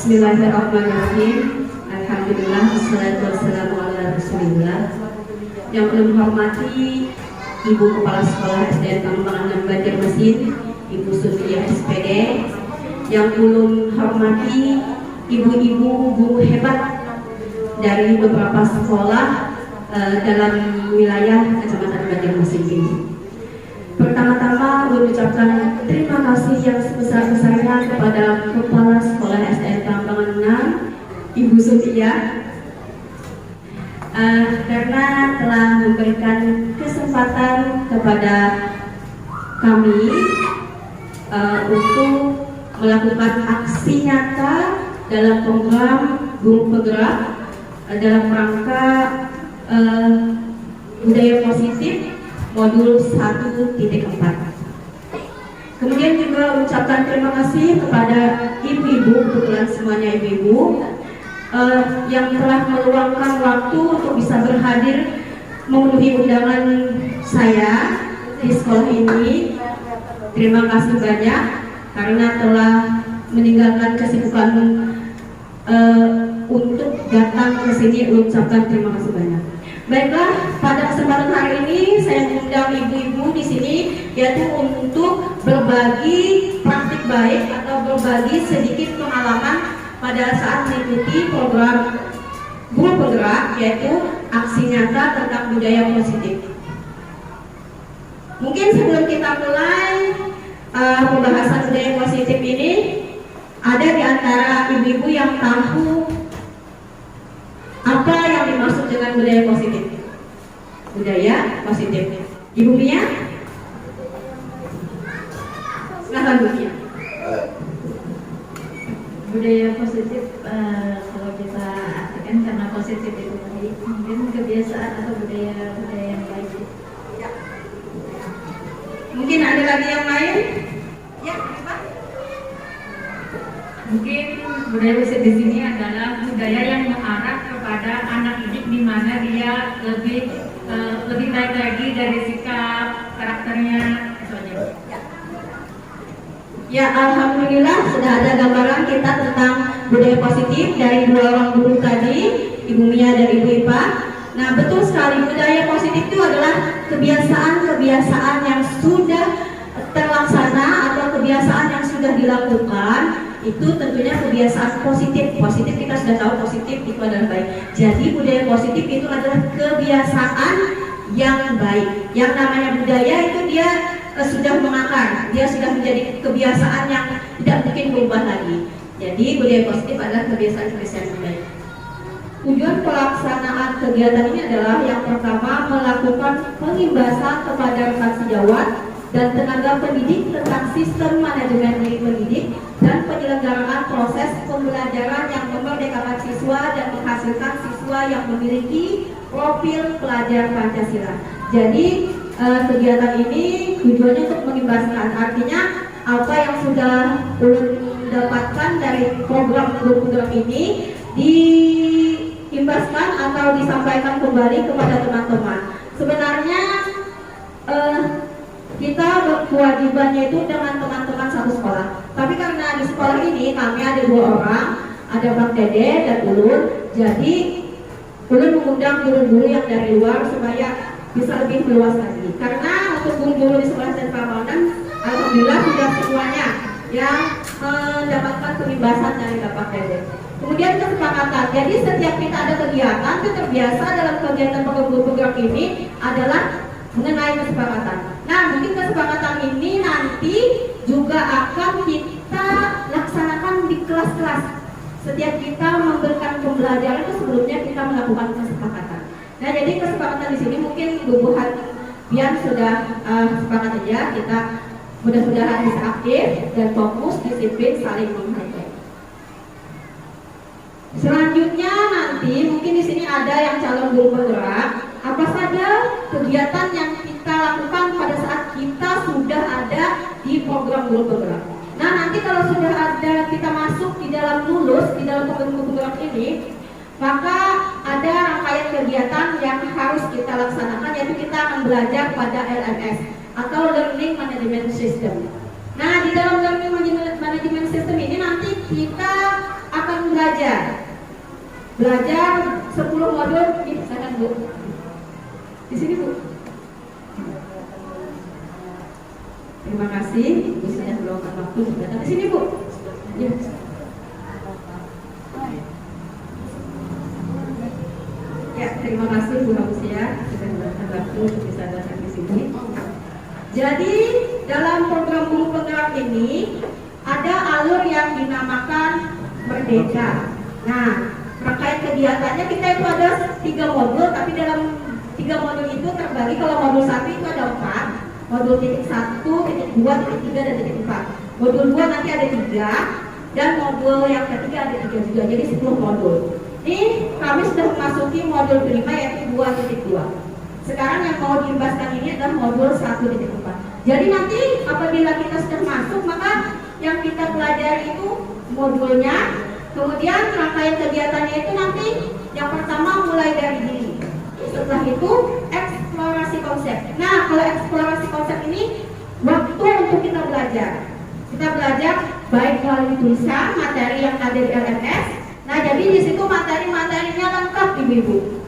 Bismillahirrahmanirrahim. Alhamdulillah, wassalatu wassalamu ala Rasulillah. Yang belum hormati Ibu Kepala Sekolah SDN Tambangan Banjarmasin, Ibu Sufia SPD. Yang belum hormati ibu-ibu guru hebat dari beberapa sekolah dalam wilayah Kecamatan Banjarmasin ini. Pertama-tama mengucapkan terima kasih yang sebesar-besarnya kepada Kepala Sekolah SDN Tambangan 6, Ibu Sofia, karena telah memberikan kesempatan kepada kami untuk melakukan aksi nyata dalam program Guru Penggerak dalam rangka budaya positif modul 1.4. Kemudian juga ucapkan terima kasih kepada ibu-ibu, kebetulan semuanya ibu-ibu yang telah meluangkan waktu untuk bisa berhadir memenuhi undangan saya di sekolah ini. Terima kasih banyak karena telah meninggalkan kesibukan untuk datang ke sini. Ucapkan terima kasih banyak. Baiklah, pada kesempatan hari ini saya mengundang ibu-ibu di sini yaitu untuk berbagi praktik baik atau berbagi sedikit pengalaman pada saat mengikuti program Guru Penggerak, yaitu aksi nyata tentang budaya positif. Mungkin sebelum kita mulai pembahasan budaya positif ini, ada di antara ibu-ibu yang tahu apa yang dimaksud dengan budaya positif? Budaya positif. Ibu Mia? Silakan Bu Mia. Budaya positif, kalau kita artikan karena positif itu tadi, mungkin kebiasaan atau budaya yang baik. Ya. Mungkin ada lagi yang lain? Ya, apa? Mungkin budaya positif di sini adalah budaya yang mengarah kepada anak didik di mana dia lebih baik lagi dari sikap karakternya. Ya, alhamdulillah sudah ada gambaran kita tentang budaya positif dari dua orang guru tadi, Ibu Mia dan Ibu Ipa. Nah, betul sekali, budaya positif itu adalah kebiasaan-kebiasaan yang sudah terlaksana atau kebiasaan yang sudah dilakukan. Itu tentunya kebiasaan positif. Positif kita sudah tahu positif itu adalah baik. Jadi budaya positif itu adalah kebiasaan yang baik. Yang namanya budaya itu dia sudah mengakar, dia sudah menjadi kebiasaan yang tidak mungkin berubah lagi. Jadi budaya positif adalah kebiasaan-kebiasaan yang baik. Tujuan pelaksanaan kegiatan ini adalah yang pertama melakukan pengimbasan kepada rekan sejawat dan tenaga pendidik tentang sistem manajemen diri pendidik dan penyelenggaraan proses pembelajaran yang memerdekakan siswa dan menghasilkan siswa yang memiliki profil pelajar Pancasila. Jadi kegiatan ini tujuannya untuk mengimbaskan, artinya apa yang sudah dapatkan dari program Guru Penggerak ini diimbaskan atau disampaikan kembali kepada teman-teman. Sebenarnya kita kewajibannya itu dengan teman-teman satu sekolah. Tapi karena di sekolah ini kami ada dua orang, ada Bang Dede dan Ulun. Jadi Ulun mengundang guru-guru yang dari luar supaya bisa lebih meluas lagi. Karena untuk guru-guru di sekolah dan Tambangan, alhamdulillah sudah semuanya yang mendapatkan pengimbasan dari Bapak Dede. Kemudian kesepakatan. Jadi setiap kita ada kegiatan, itu terbiasa dalam kegiatan Guru Penggerak ini adalah mengenai kesepakatan. Nah, mungkin kesepakatan ini nanti juga akan kita laksanakan di kelas-kelas. Setiap kita memberikan pembelajaran itu sebelumnya kita melakukan kesepakatan. Nah, jadi kesepakatan di sini mungkin Bu Bian sudah sepakat aja, kita mudah-mudahan bisa aktif dan fokus, disiplin, saling menghargai. Selanjutnya nanti mungkin di sini ada yang calon guru penggerak. Apa saja kegiatan yang kita lakukan pada saat kita sudah ada di program Guru Penggerak. Nah, nanti kalau sudah ada kita masuk di dalam lulus di dalam program Guru Penggerak ini, maka ada rangkaian kegiatan yang harus kita laksanakan, yaitu kita akan belajar pada LMS atau Learning Management System. Nah, di dalam Learning Management System ini nanti kita akan belajar 10 modul. Silakan Bu, di sini Bu. Terima kasih, Ibu sudah meluangkan waktu datang di sini Bu. Ya. Ya, terima kasih Bu Hausia sudah meluangkan waktu untuk bisa datang di sini. Jadi dalam program guru penggerak ini ada alur yang dinamakan Merdeka. Nah, terkait kegiatannya kita itu ada 3 modul, tapi dalam 3 modul itu terbagi. Kalau modul 1 itu ada 4, modul titik 1, titik 2, titik 3, dan titik 4. Modul 2 nanti ada 3, dan modul yang ketiga ada 3 juga, jadi 10 modul. Ini kami sudah memasuki modul kelima yaitu 2.2. Sekarang yang mau diimbaskan ini adalah modul 1.4. Jadi nanti apabila kita sudah masuk, maka yang kita pelajari itu modulnya, kemudian rangkaian kegiatannya itu nanti yang pertama mulai dari diri. Setelah itu eksplorasi konsep. Nah, kalau eksplorasi konsep ini waktu untuk kita belajar. Kita belajar baik melalui tulisan, materi yang ada di LMS. Nah, jadi di situ materi-materinya lengkap Ibu-ibu.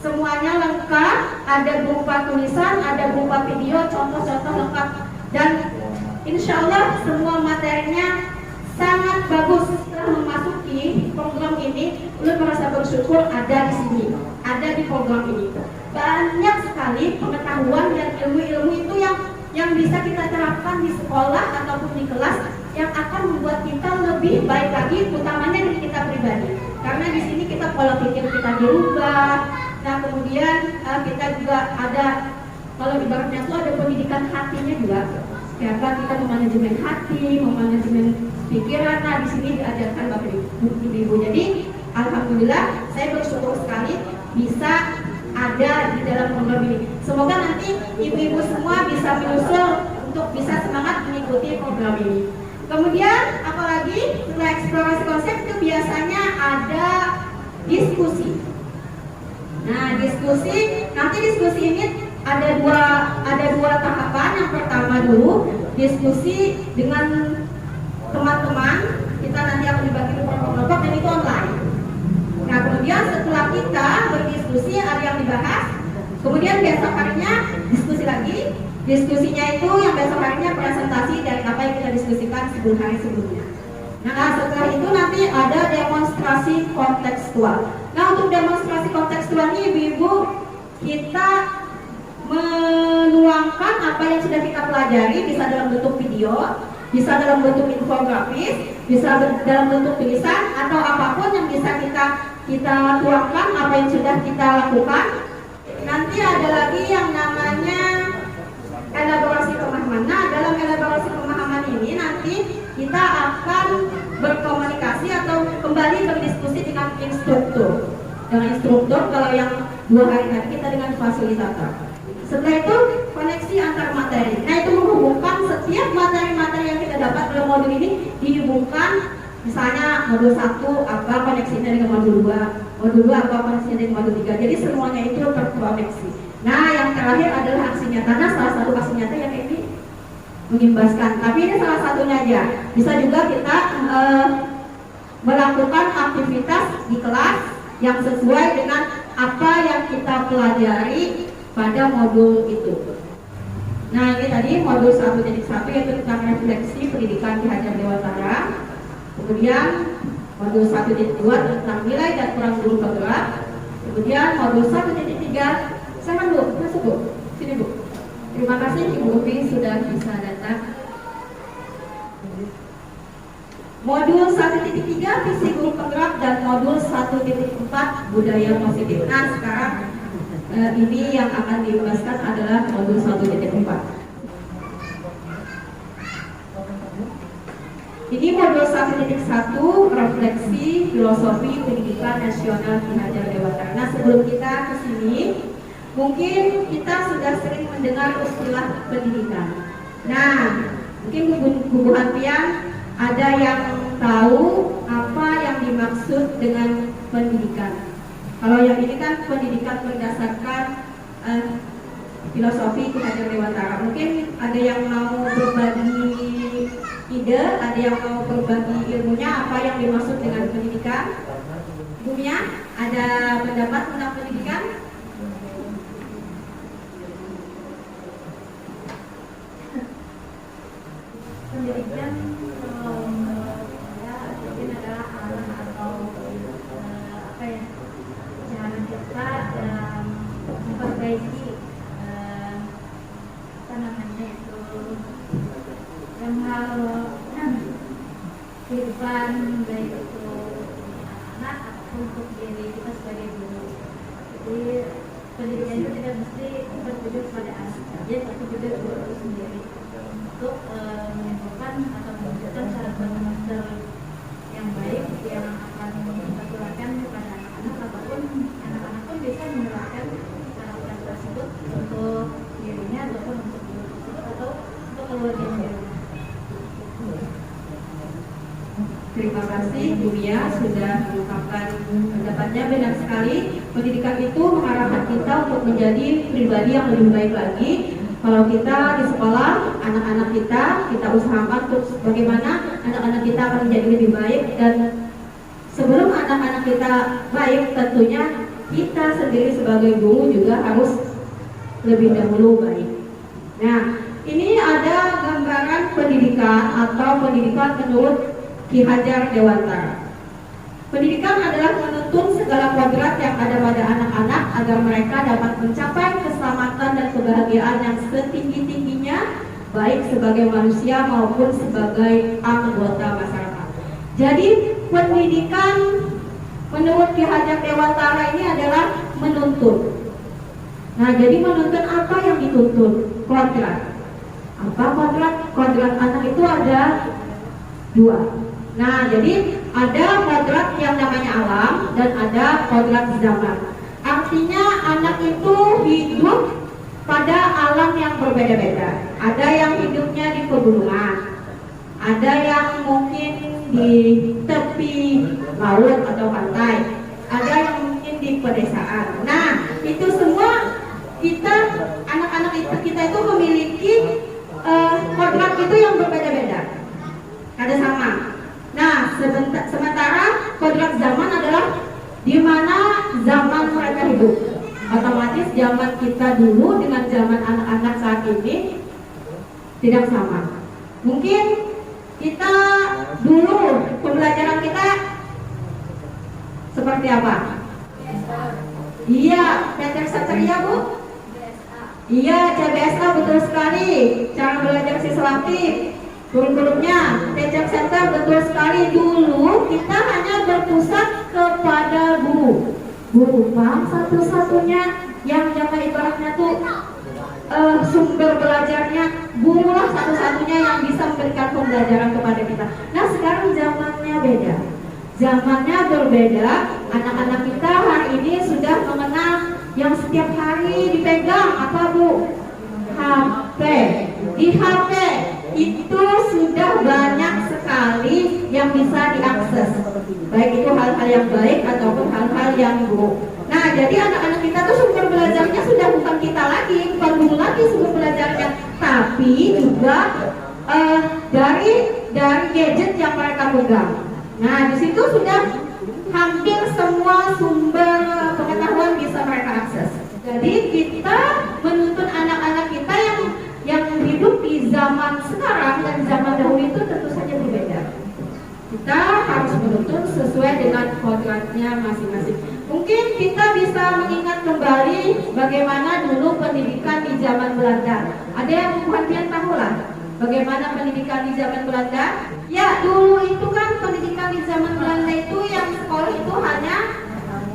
Semuanya lengkap, ada berupa tulisan, ada berupa video, contoh-contoh lengkap, dan insya Allah semua materinya sangat bagus. Setelah memasuki program ini, Ulun merasa bersyukur ada di sini, ada di program ini. Banyak sekali pengetahuan dan ilmu-ilmu itu yang bisa kita terapkan di sekolah ataupun di kelas, yang akan membuat kita lebih baik lagi, utamanya diri kita pribadi. Karena di sini kita pola pikir kita dirubah. Nah, kemudian kita juga ada, kalau ibaratnya itu ada pendidikan hatinya juga. Siapa kita memanajemen hati, memanajemen pikiran. Nah, di sini diajarkan Bapak Ibu. Jadi, alhamdulillah saya bersyukur sekali bisa ada di dalam program ini. Semoga nanti ibu-ibu semua bisa menyusul untuk bisa semangat mengikuti program ini. Kemudian, apalagi setelah eksplorasi konsep itu biasanya ada diskusi. Nah, nanti diskusi ini ada dua tahapan. Yang pertama dulu diskusi dengan teman-teman, kita nanti akan dibagi kelompok-kelompok dan itu online. Nah, kemudian setelah kita berdiskusi ada yang dibahas, kemudian besok harinya diskusi lagi. Diskusinya itu yang besok harinya presentasi dari apa yang kita diskusikan hari sebelumnya. Nah, setelah itu nanti ada demonstrasi kontekstual. Nah, untuk demonstrasi kontekstual ini Ibu-ibu, kita menuangkan apa yang sudah kita pelajari, bisa dalam bentuk video, bisa dalam bentuk infografis, bisa dalam bentuk tulisan, atau apapun yang bisa kita tuangkan apa yang sudah kita lakukan. Nanti ada lagi yang namanya elaborasi pemahaman. Nah, dalam elaborasi pemahaman ini nanti kita akan berkomunikasi atau kembali berdiskusi dengan instruktur. Dengan instruktur, kalau yang 2 hari tadi kita dengan fasilitator. Setelah itu koneksi antar materi. Nah, itu menghubungkan setiap materi-materi yang kita dapat dalam modul ini dihubungkan. Misalnya modul 1 apa koneksinya dengan modul 2, modul 2 apa koneksinya dengan modul 3. Jadi semuanya itu terkoneksi. Nah, yang terakhir adalah aksi nyata. Nah, salah satu aksi nyata yang ini mengimbaskan. Tapi ini salah satunya aja. Bisa juga kita melakukan aktivitas di kelas yang sesuai dengan apa yang kita pelajari pada modul itu. Nah, ini tadi modul 1.1 yaitu tentang refleksi pendidikan Ki Hajar Dewantara. Kemudian modul 1.2 tentang nilai dan peran guru penggerak. Kemudian modul 1.3, silakan Bu, masuk Bu, sini Bu. Terima kasih Ibu Upi sudah bisa datang. Modul 1.3 visi guru penggerak dan modul 1.4 budaya positif. Nah, sekarang ini yang akan dibahaskan adalah modul 1.4. Ini modul 1.1 refleksi filosofi pendidikan nasional Ki Hajar Dewantara. Nah, sebelum kita ke sini, mungkin kita sudah sering mendengar istilah pendidikan. Nah, mungkin Bu Hantian ada yang tahu apa yang dimaksud dengan pendidikan. Kalau yang ini kan pendidikan berdasarkan filosofi Ki Hajar Dewantara. Mungkin ada yang mau berbagi ide, ada yang mau berbagi ilmunya apa yang dimaksud dengan pendidikan? Ibu Mia, ada pendapat tentang pendidikan? Pendidikan menurut saya mungkin adalah arah atau apa ya, cara kita memperbaiki apa namanya itu yang hal kehidupan baik itu anak ataupun untuk diri kita sebagai guru. Jadi pendidikan itu tidak mesti bertuju pada anak saja, tapi juga guru itu sendiri untuk menyimpulkan atau menunjukkan cara bermaster yang baik yang akan kita tularkan kepada anak-anak, ataupun anak-anak pun bisa menerapkan cara tersebut untuk dirinya ataupun untuk guru tersebut atau untuk keluarganya. Terima kasih Bu Mia sudah mengungkapkan pendapatnya. Benar sekali, pendidikan itu mengarahkan kita untuk menjadi pribadi yang lebih baik lagi. Kalau kita di sekolah, anak-anak kita usahakan untuk bagaimana anak-anak kita akan menjadi lebih baik. Dan sebelum anak-anak kita baik, tentunya kita sendiri sebagai guru juga harus lebih dahulu baik. Nah, ini ada gambaran pendidikan atau pendidikan menurut Ki Hajar Dewantara. Pendidikan adalah menuntun segala kodrat yang ada pada anak-anak agar mereka dapat mencapai keselamatan dan kebahagiaan yang setinggi-tingginya, baik sebagai manusia maupun sebagai anggota masyarakat. Jadi pendidikan menurut Ki Hajar Dewantara ini adalah menuntun. Nah, jadi menuntun apa yang dituntun? Kodrat. Apa kodrat? Kodrat anak itu ada dua. Nah, jadi ada kodrat yang namanya alam dan ada kodrat zaman. Artinya anak itu hidup pada alam yang berbeda-beda. Ada yang hidupnya di pegunungan, ada yang mungkin di tepi laut atau pantai, ada yang mungkin di pedesaan. Nah, itu semua kita, anak-anak kita itu memiliki kodrat itu yang berbeda-beda. Ada sama. Nah, sementara kodrat zaman adalah di mana zaman mereka hidup. Otomatis zaman kita dulu dengan zaman anak-anak saat ini tidak sama. Mungkin kita dulu pembelajaran kita seperti apa? Iya, Peter Satria Bu? Iya, CBSA betul sekali. Cara belajar siswa aktif. Kurikulumnya, Teacher Center betul sekali. Dulu kita hanya berpusat kepada guru. Guru paham satu-satunya yang zaman ibaratnya tuh sumber belajarnya, gurulah satu-satunya yang bisa memberikan pembelajaran kepada kita. Nah, sekarang zamannya beda. Zamannya berbeda. Anak-anak kita hari ini sudah mengenal yang setiap hari dipegang apa Bu? HP. Di HP itu sudah banyak sekali yang bisa diakses, baik itu hal-hal yang baik ataupun hal-hal yang buruk. Nah, jadi anak-anak kita tuh sumber belajarnya sudah bukan kita lagi, bukan guru lagi sumber belajarnya, tapi juga dari gadget yang mereka pegang. Nah, di situ sudah hampir semua sumber pengetahuan bisa mereka akses. Jadi kita menuntun anak-anak kita yang hidup di zaman sekarang dan zaman dahulu itu tentu saja berbeda. Kita harus menuntun sesuai dengan kodratnya masing-masing. Mungkin kita bisa mengingat kembali bagaimana dulu pendidikan di zaman Belanda. Ada yang mungkin tahu lah bagaimana pendidikan di zaman Belanda? Ya, dulu itu kan pendidikan di zaman Belanda itu yang sekolah itu hanya,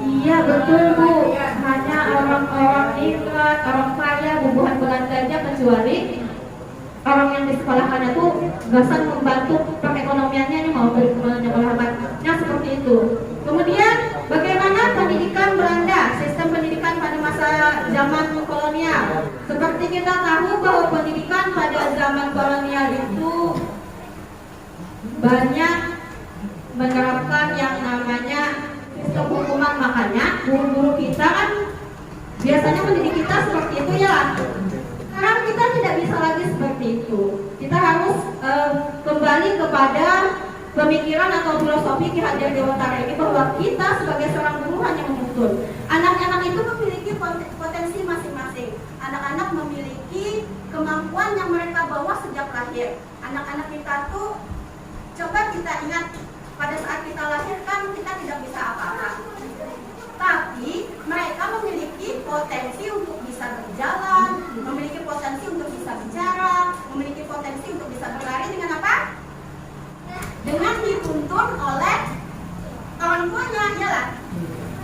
iya betul Bu, hanya orang-orang ningrat, orang kaya, bubuhan Belanda aja, kecuali orang yang disekolahkannya tuh gasan membantu perekonomiannya ini mau menyekolahkan. Nah, seperti itu. Kemudian bagaimana pendidikan Belanda, sistem pendidikan pada masa zaman kolonial? Seperti kita tahu bahwa pendidikan pada zaman kolonial itu banyak menerapkan yang namanya sistem hukuman. Makanya guru-guru kita kan biasanya mendidik kita seperti itu ya. Sekarang kita tidak bisa lagi seperti itu. kita harus kembali kepada pemikiran atau filosofi Ki Hajar Dewantara ini, bahwa kita sebagai seorang guru hanya menuntun. Anak-anak itu memiliki potensi masing-masing. Anak-anak memiliki kemampuan yang mereka bawa sejak lahir. Anak-anak kita tuh, coba kita ingat pada saat kita lahir kan kita tidak bisa apa-apa. Tapi mereka memiliki potensi untuk bisa berjalan, memiliki potensi untuk bisa bicara, memiliki potensi untuk bisa berlari dengan apa? Dengan dituntun oleh orang tuanya, yalah.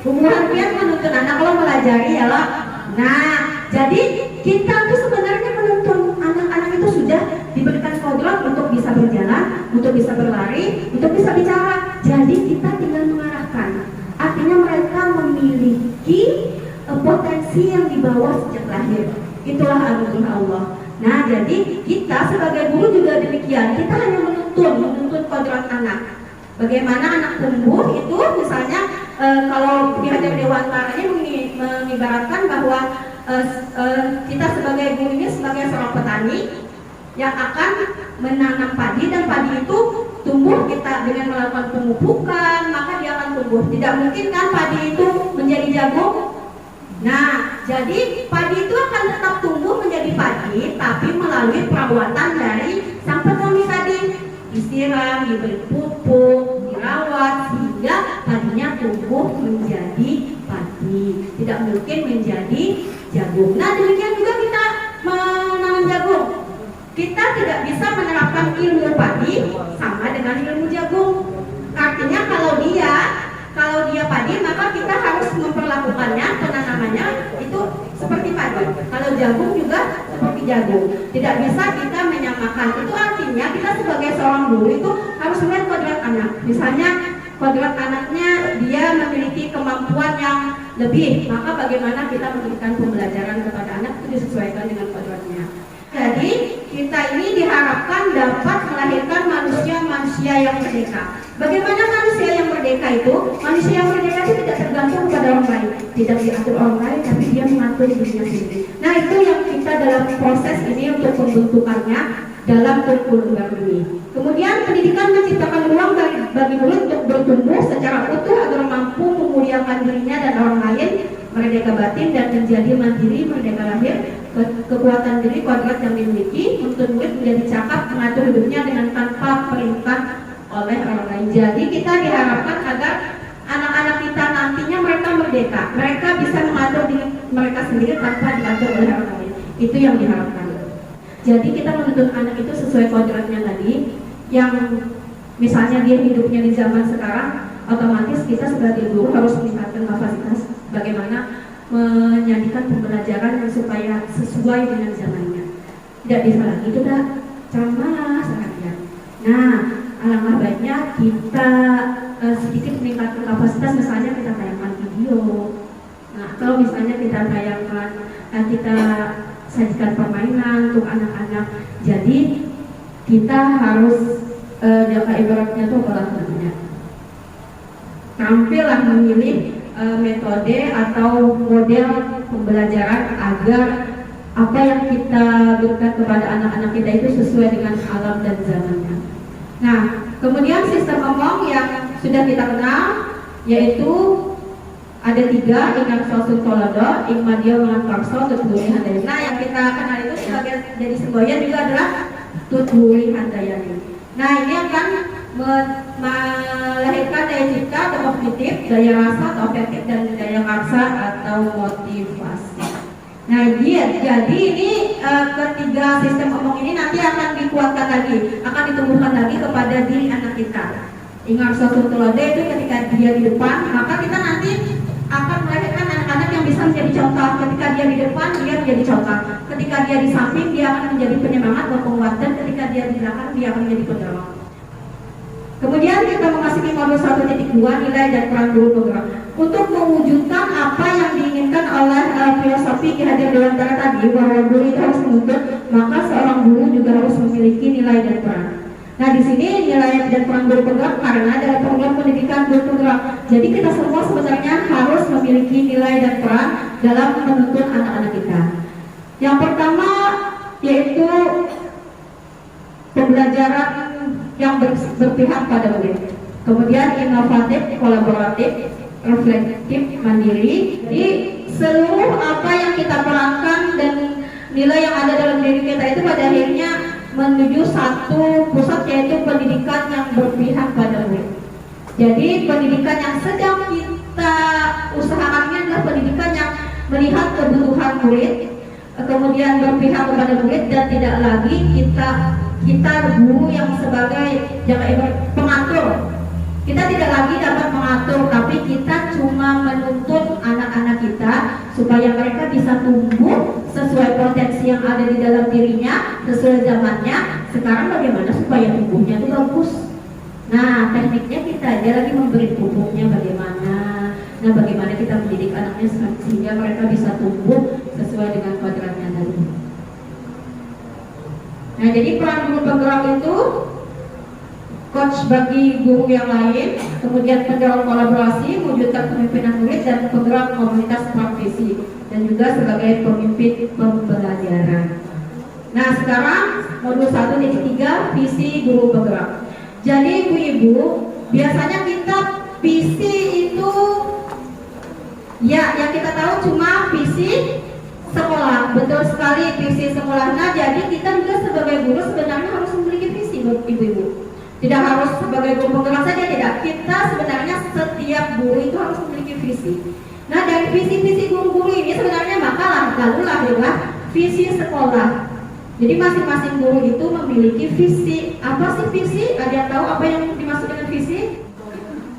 Kemudian menuntun anak lo melajari, yalah. Nah, jadi kita tuh sebenarnya menuntun anak-anak itu sudah diberikan kodrat untuk bisa berjalan, untuk bisa berlari, untuk bisa bicara. Jadi kita tinggal mengarahkan. Artinya mereka memiliki potensi yang dibawa sejak lahir. Itulah anugerah Allah. Nah, jadi kita sebagai guru juga demikian. Kita hanya menuntun kodrat anak. Bagaimana anak tumbuh itu, misalnya kalau Ki Hajar Dewantara ini mengibaratkan bahwa kita sebagai guru ini sebagai seorang petani yang akan menanam padi, dan padi itu tumbuh kita dengan melakukan pemupukan, maka dia akan tumbuh. Tidak mungkin kan padi itu menjadi jagung. Nah, jadi padi itu akan tetap tumbuh menjadi padi, tapi melalui perawatan dari sang petani tadi. Disiram, diberi pupuk, dirawat, sehingga padinya tumbuh menjadi padi. Tidak mungkin menjadi jagung. Nah, demikian juga kita menanam jagung. Kita tidak bisa menerapkan ilmu padi sama dengan ilmu jagung. Artinya kalau dia padi, maka kita harus memperlakukannya, penanamannya itu seperti padi. Kalau jagung juga seperti jagung. Tidak bisa kita menyamakan. Itu artinya kita sebagai seorang guru itu harus melihat kodrat anak. Misalnya kodrat anaknya dia memiliki kemampuan yang lebih, maka bagaimana kita memberikan pembelajaran kepada anak itu disesuaikan dengan kodratnya. Jadi kita ini diharapkan dapat melahirkan manusia-manusia yang merdeka. Bagaimana manusia yang merdeka itu? Manusia yang merdeka itu tidak tergantung pada orang lain, tidak diatur orang lain, tapi dia mengatur dirinya sendiri. Nah, itu yang kita dalam proses ini untuk pembentukannya dalam kurikulum baru ini. Kemudian pendidikan menciptakan ruang bagi murid untuk bertumbuh secara utuh agar mampu memuliakan dirinya dan orang lain, merdeka batin dan menjadi mandiri, merdeka lahir. Kekuatan diri kodrat yang dimiliki untuk murid menjadi cakap mengatur hidupnya dengan tanpa perintah oleh orang lain. Jadi kita diharapkan agar anak-anak kita nantinya mereka merdeka, mereka bisa mengatur diri mereka sendiri tanpa diatur oleh orang lain. Itu yang diharapkan. Jadi kita menuntut anak itu sesuai kodratnya tadi. Yang misalnya dia hidupnya di zaman sekarang, otomatis kita sebagai guru harus meningkatkan kapasitas bagaimana menyajikan pembelajaran yang supaya sesuai dengan zamannya. Tidak bisa lagi itu dah ceramah seharian. Nah, alangkah baiknya kita sedikit meningkatkan kapasitas, misalnya kita tayangkan video. Nah, kalau misalnya kita tayangkan, kita sajikan permainan untuk anak-anak. Jadi kita harus ibaratnya tuh namanya tampillah memilih metode atau model pembelajaran agar apa yang kita berikan kepada anak-anak kita itu sesuai dengan alam dan zamannya. Nah, kemudian sistem omong yang sudah kita kenal yaitu ada 3, Ingat Sosun Tolodo, Ikmadio Mengantarso, Tutbuli Handayani. Nah, yang kita kenal itu sebagai jadi semboyan juga adalah Tutbuli Handayani. Nah, ini akan melahirkan daya cipta atau kognitif, daya rasa atau afektif, dan daya karsa atau motivasi. Nah, jadi ini ketiga sistem omong ini nanti akan dikuatkan lagi, akan ditumbuhkan lagi kepada diri anak kita. Ingat suatu telode itu ketika dia di depan, maka kita nanti akan melahirkan anak-anak yang bisa menjadi contoh. Ketika dia di depan, dia menjadi contoh. Ketika dia di samping, dia akan menjadi penyemangat atau penguatan. Ketika dia di belakang, dia akan menjadi pendorong. Kemudian kita memasuki modul 1.2, nilai dan peran guru penggerak. Untuk mewujudkan apa yang diinginkan oleh filosofi Ki Hajar Dewantara tadi, bahwa guru itu harus menuntut, maka seorang guru juga harus memiliki nilai dan peran. Nah, di sini nilai dan peran guru penggerak karena dalam program pendidikan guru penggerak. Jadi kita semua sebenarnya harus memiliki nilai dan peran dalam menuntun anak-anak kita. Yang pertama yaitu pembelajaran yang berpihak pada murid. Kemudian inovatif, kolaboratif, reflektif, mandiri. Jadi seluruh apa yang kita perankan dan nilai yang ada dalam diri kita itu pada akhirnya menuju satu pusat, yaitu pendidikan yang berpihak pada murid. Jadi pendidikan yang sedang kita usahakan ini adalah pendidikan yang melihat kebutuhan murid, kemudian berpihak kepada murid, dan tidak lagi kita guru yang sebagai pengatur. Kita tidak lagi dapat mengatur, tapi kita cuma menuntun anak-anak kita supaya mereka bisa tumbuh sesuai potensi yang ada di dalam dirinya, sesuai zamannya. Sekarang bagaimana supaya tumbuhnya itu bagus? Nah, tekniknya kita aja lagi memberi pupuknya bagaimana. Nah, bagaimana kita mendidik anaknya sehingga mereka bisa tumbuh sesuai dengan kodratnya tadi. Nah, jadi peran guru penggerak itu coach bagi guru yang lain, kemudian pendorong kolaborasi, mewujudkan pemimpinan murid, dan penggerak komunitas praktisi, dan juga sebagai pemimpin pembelajaran. Nah, sekarang modul 1.3 visi guru penggerak. Jadi ibu-ibu, biasanya kita visi itu ya yang kita tahu cuma visi sekolah. Betul sekali, visi sekolah. Nah, jadi kita juga sebagai guru sebenarnya harus memiliki visi, ibu-ibu. Tidak harus sebagai guru penggerak saja, tidak. Kita sebenarnya setiap guru itu harus memiliki visi. Nah, dari visi-visi guru-guru ini sebenarnya lalu lahirlah visi sekolah. Jadi masing-masing guru itu memiliki visi. Apa sih visi? Ada yang tahu apa yang dimaksud dengan visi?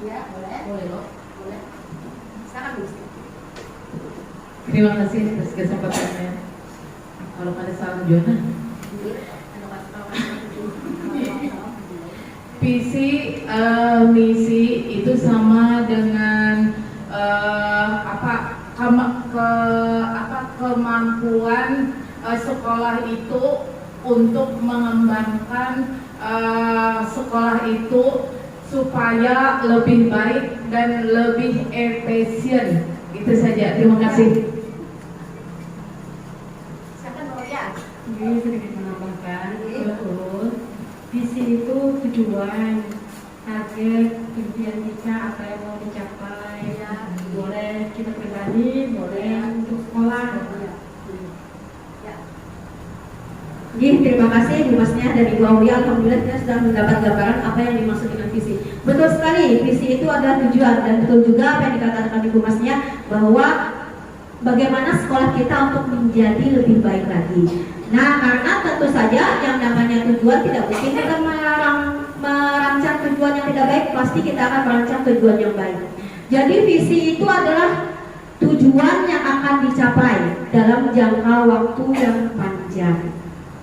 Ya, boleh loh. Boleh. Sangat bisa. Terima kasih atas kesempatannya. Kalau pada saat Jona, visi, misi itu sama dengan kemampuan sekolah itu untuk mengembangkan sekolah itu supaya lebih baik dan lebih efisien. Itu saja. Terima kasih. Ini sedikit menambahkan, betul. Visi itu tujuan, target, impian kita, apa yang mau dicapai. Ya, boleh kita pribadi, boleh untuk sekolah. Terima kasih Bu Masnya dan Ibu Aulia. Alhamdulillah kita sudah mendapat gambaran apa yang dimaksud dengan visi. Betul sekali, visi itu adalah tujuan, dan betul juga apa yang dikatakan Ibu Masnya bahwa bagaimana sekolah kita untuk menjadi lebih baik lagi. Nah, karena tentu saja yang namanya tujuan tidak mungkin kita merancang tujuan yang tidak baik, pasti kita akan merancang tujuan yang baik. Jadi visi itu adalah tujuan yang akan dicapai dalam jangka waktu yang panjang.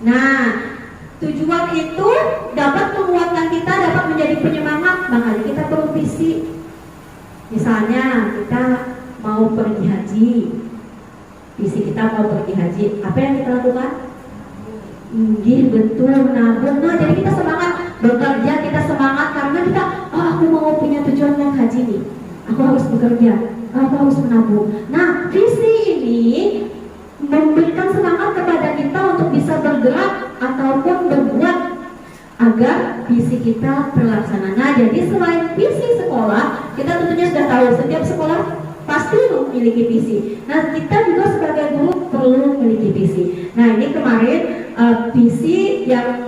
Nah, tujuan itu dapat menguatkan kita, dapat menjadi penyemangat, makanya kita perlu visi. Misalnya kita mau pergi haji, visi kita mau pergi haji, apa yang kita lakukan? Betul, nabung. Nah, jadi kita semangat bekerja, kita semangat karena kita, aku mau punya tujuan yang haji nih, aku harus bekerja, aku harus menabung. Nah, visi ini memberikan semangat kepada kita untuk bisa bergerak ataupun berbuat agar visi kita terlaksana. Nah, jadi selain visi sekolah, kita tentunya sudah tahu setiap sekolah pasti memiliki visi. Nah, kita juga sebagai guru perlu memiliki visi. Nah, ini kemarin visi yang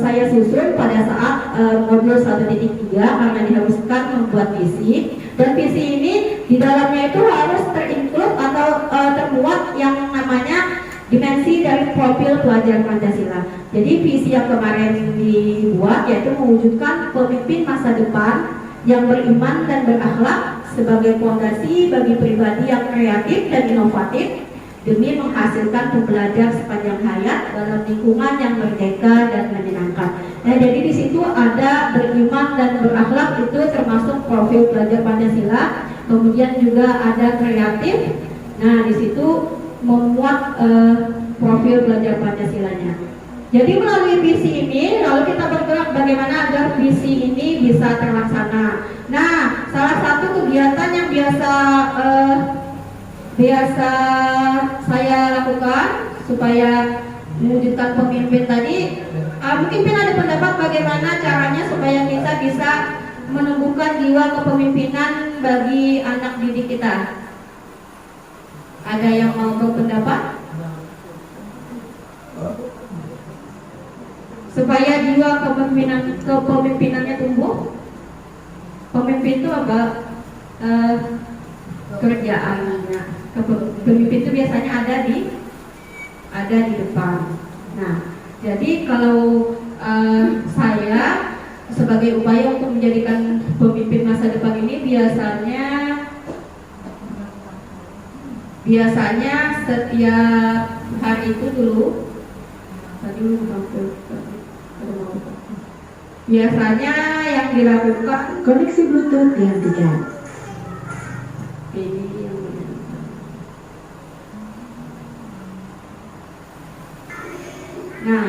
saya susun pada saat modul 1.3 karena diharuskan membuat visi. Dan visi ini di dalamnya itu harus terinclude atau termuat yang namanya dimensi dari profil pelajar Pancasila. Jadi visi yang kemarin dibuat yaitu mewujudkan pemimpin masa depan yang beriman dan berakhlak sebagai fondasi bagi pribadi yang kreatif dan inovatif demi menghasilkan pembelajar sepanjang hayat dalam lingkungan yang merdeka dan menyenangkan. Nah, jadi di situ ada beriman dan berakhlak, itu termasuk profil pelajar Pancasila. Kemudian juga ada kreatif. Nah, di situ memuat profil pelajar Pancasilanya. Jadi melalui visi ini, lalu kita bergerak bagaimana agar visi ini bisa terlaksana. Nah, salah satu kegiatan yang biasa saya lakukan supaya mewujudkan pemimpin tadi Mungkin Pin ada pendapat bagaimana caranya supaya kita bisa menumbuhkan jiwa kepemimpinan bagi anak didik kita. Ada yang mau berpendapat? Supaya jiwa kepemimpinannya tumbuh. Pemimpin itu apa? Kerjaannya. Pemimpin itu biasanya ada di depan. Nah, jadi kalau saya sebagai upaya untuk menjadikan pemimpin masa depan ini biasanya setiap hari itu dulu biasanya yang dilakukan Koneksi Bluetooth dihentikan. ini nah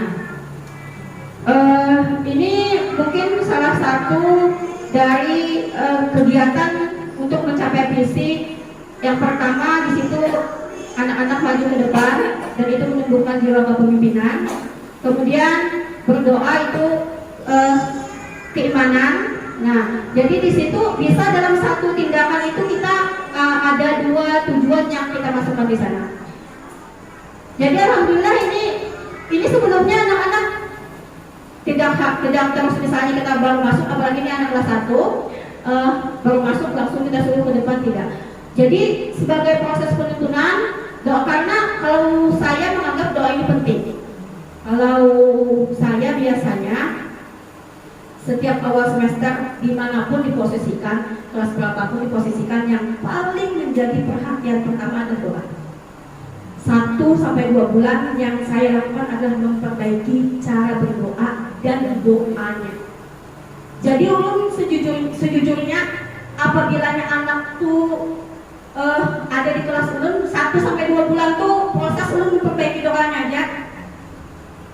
ini mungkin salah satu dari kegiatan untuk mencapai visi. Yang pertama di situ anak-anak maju ke depan dan itu menumbuhkan jiwa kepemimpinan. Kemudian berdoa itu keimanan. Nah, jadi di situ bisa dalam satu tindakan itu kita ada dua tujuan yang kita masukkan di sana. Jadi alhamdulillah ini sebelumnya anak-anak tidak terus, misalnya kita baru masuk, apalagi ini anak kelas 1 baru masuk langsung kita suruh ke depan, tidak. Jadi sebagai proses penuntunan doa, karena kalau saya menganggap doa ini penting. Kalau saya biasanya setiap awal semester dimanapun diposisikan, kelas berapapun diposisikan, yang paling menjadi perhatian pertama adalah doa. 1-2 bulan yang saya lakukan adalah memperbaiki cara berdoa dan doanya. Jadi ulun sejujurnya apabila anak tuh ada di kelas ulun 1-2 bulan tuh proses ulun memperbaiki doanya aja.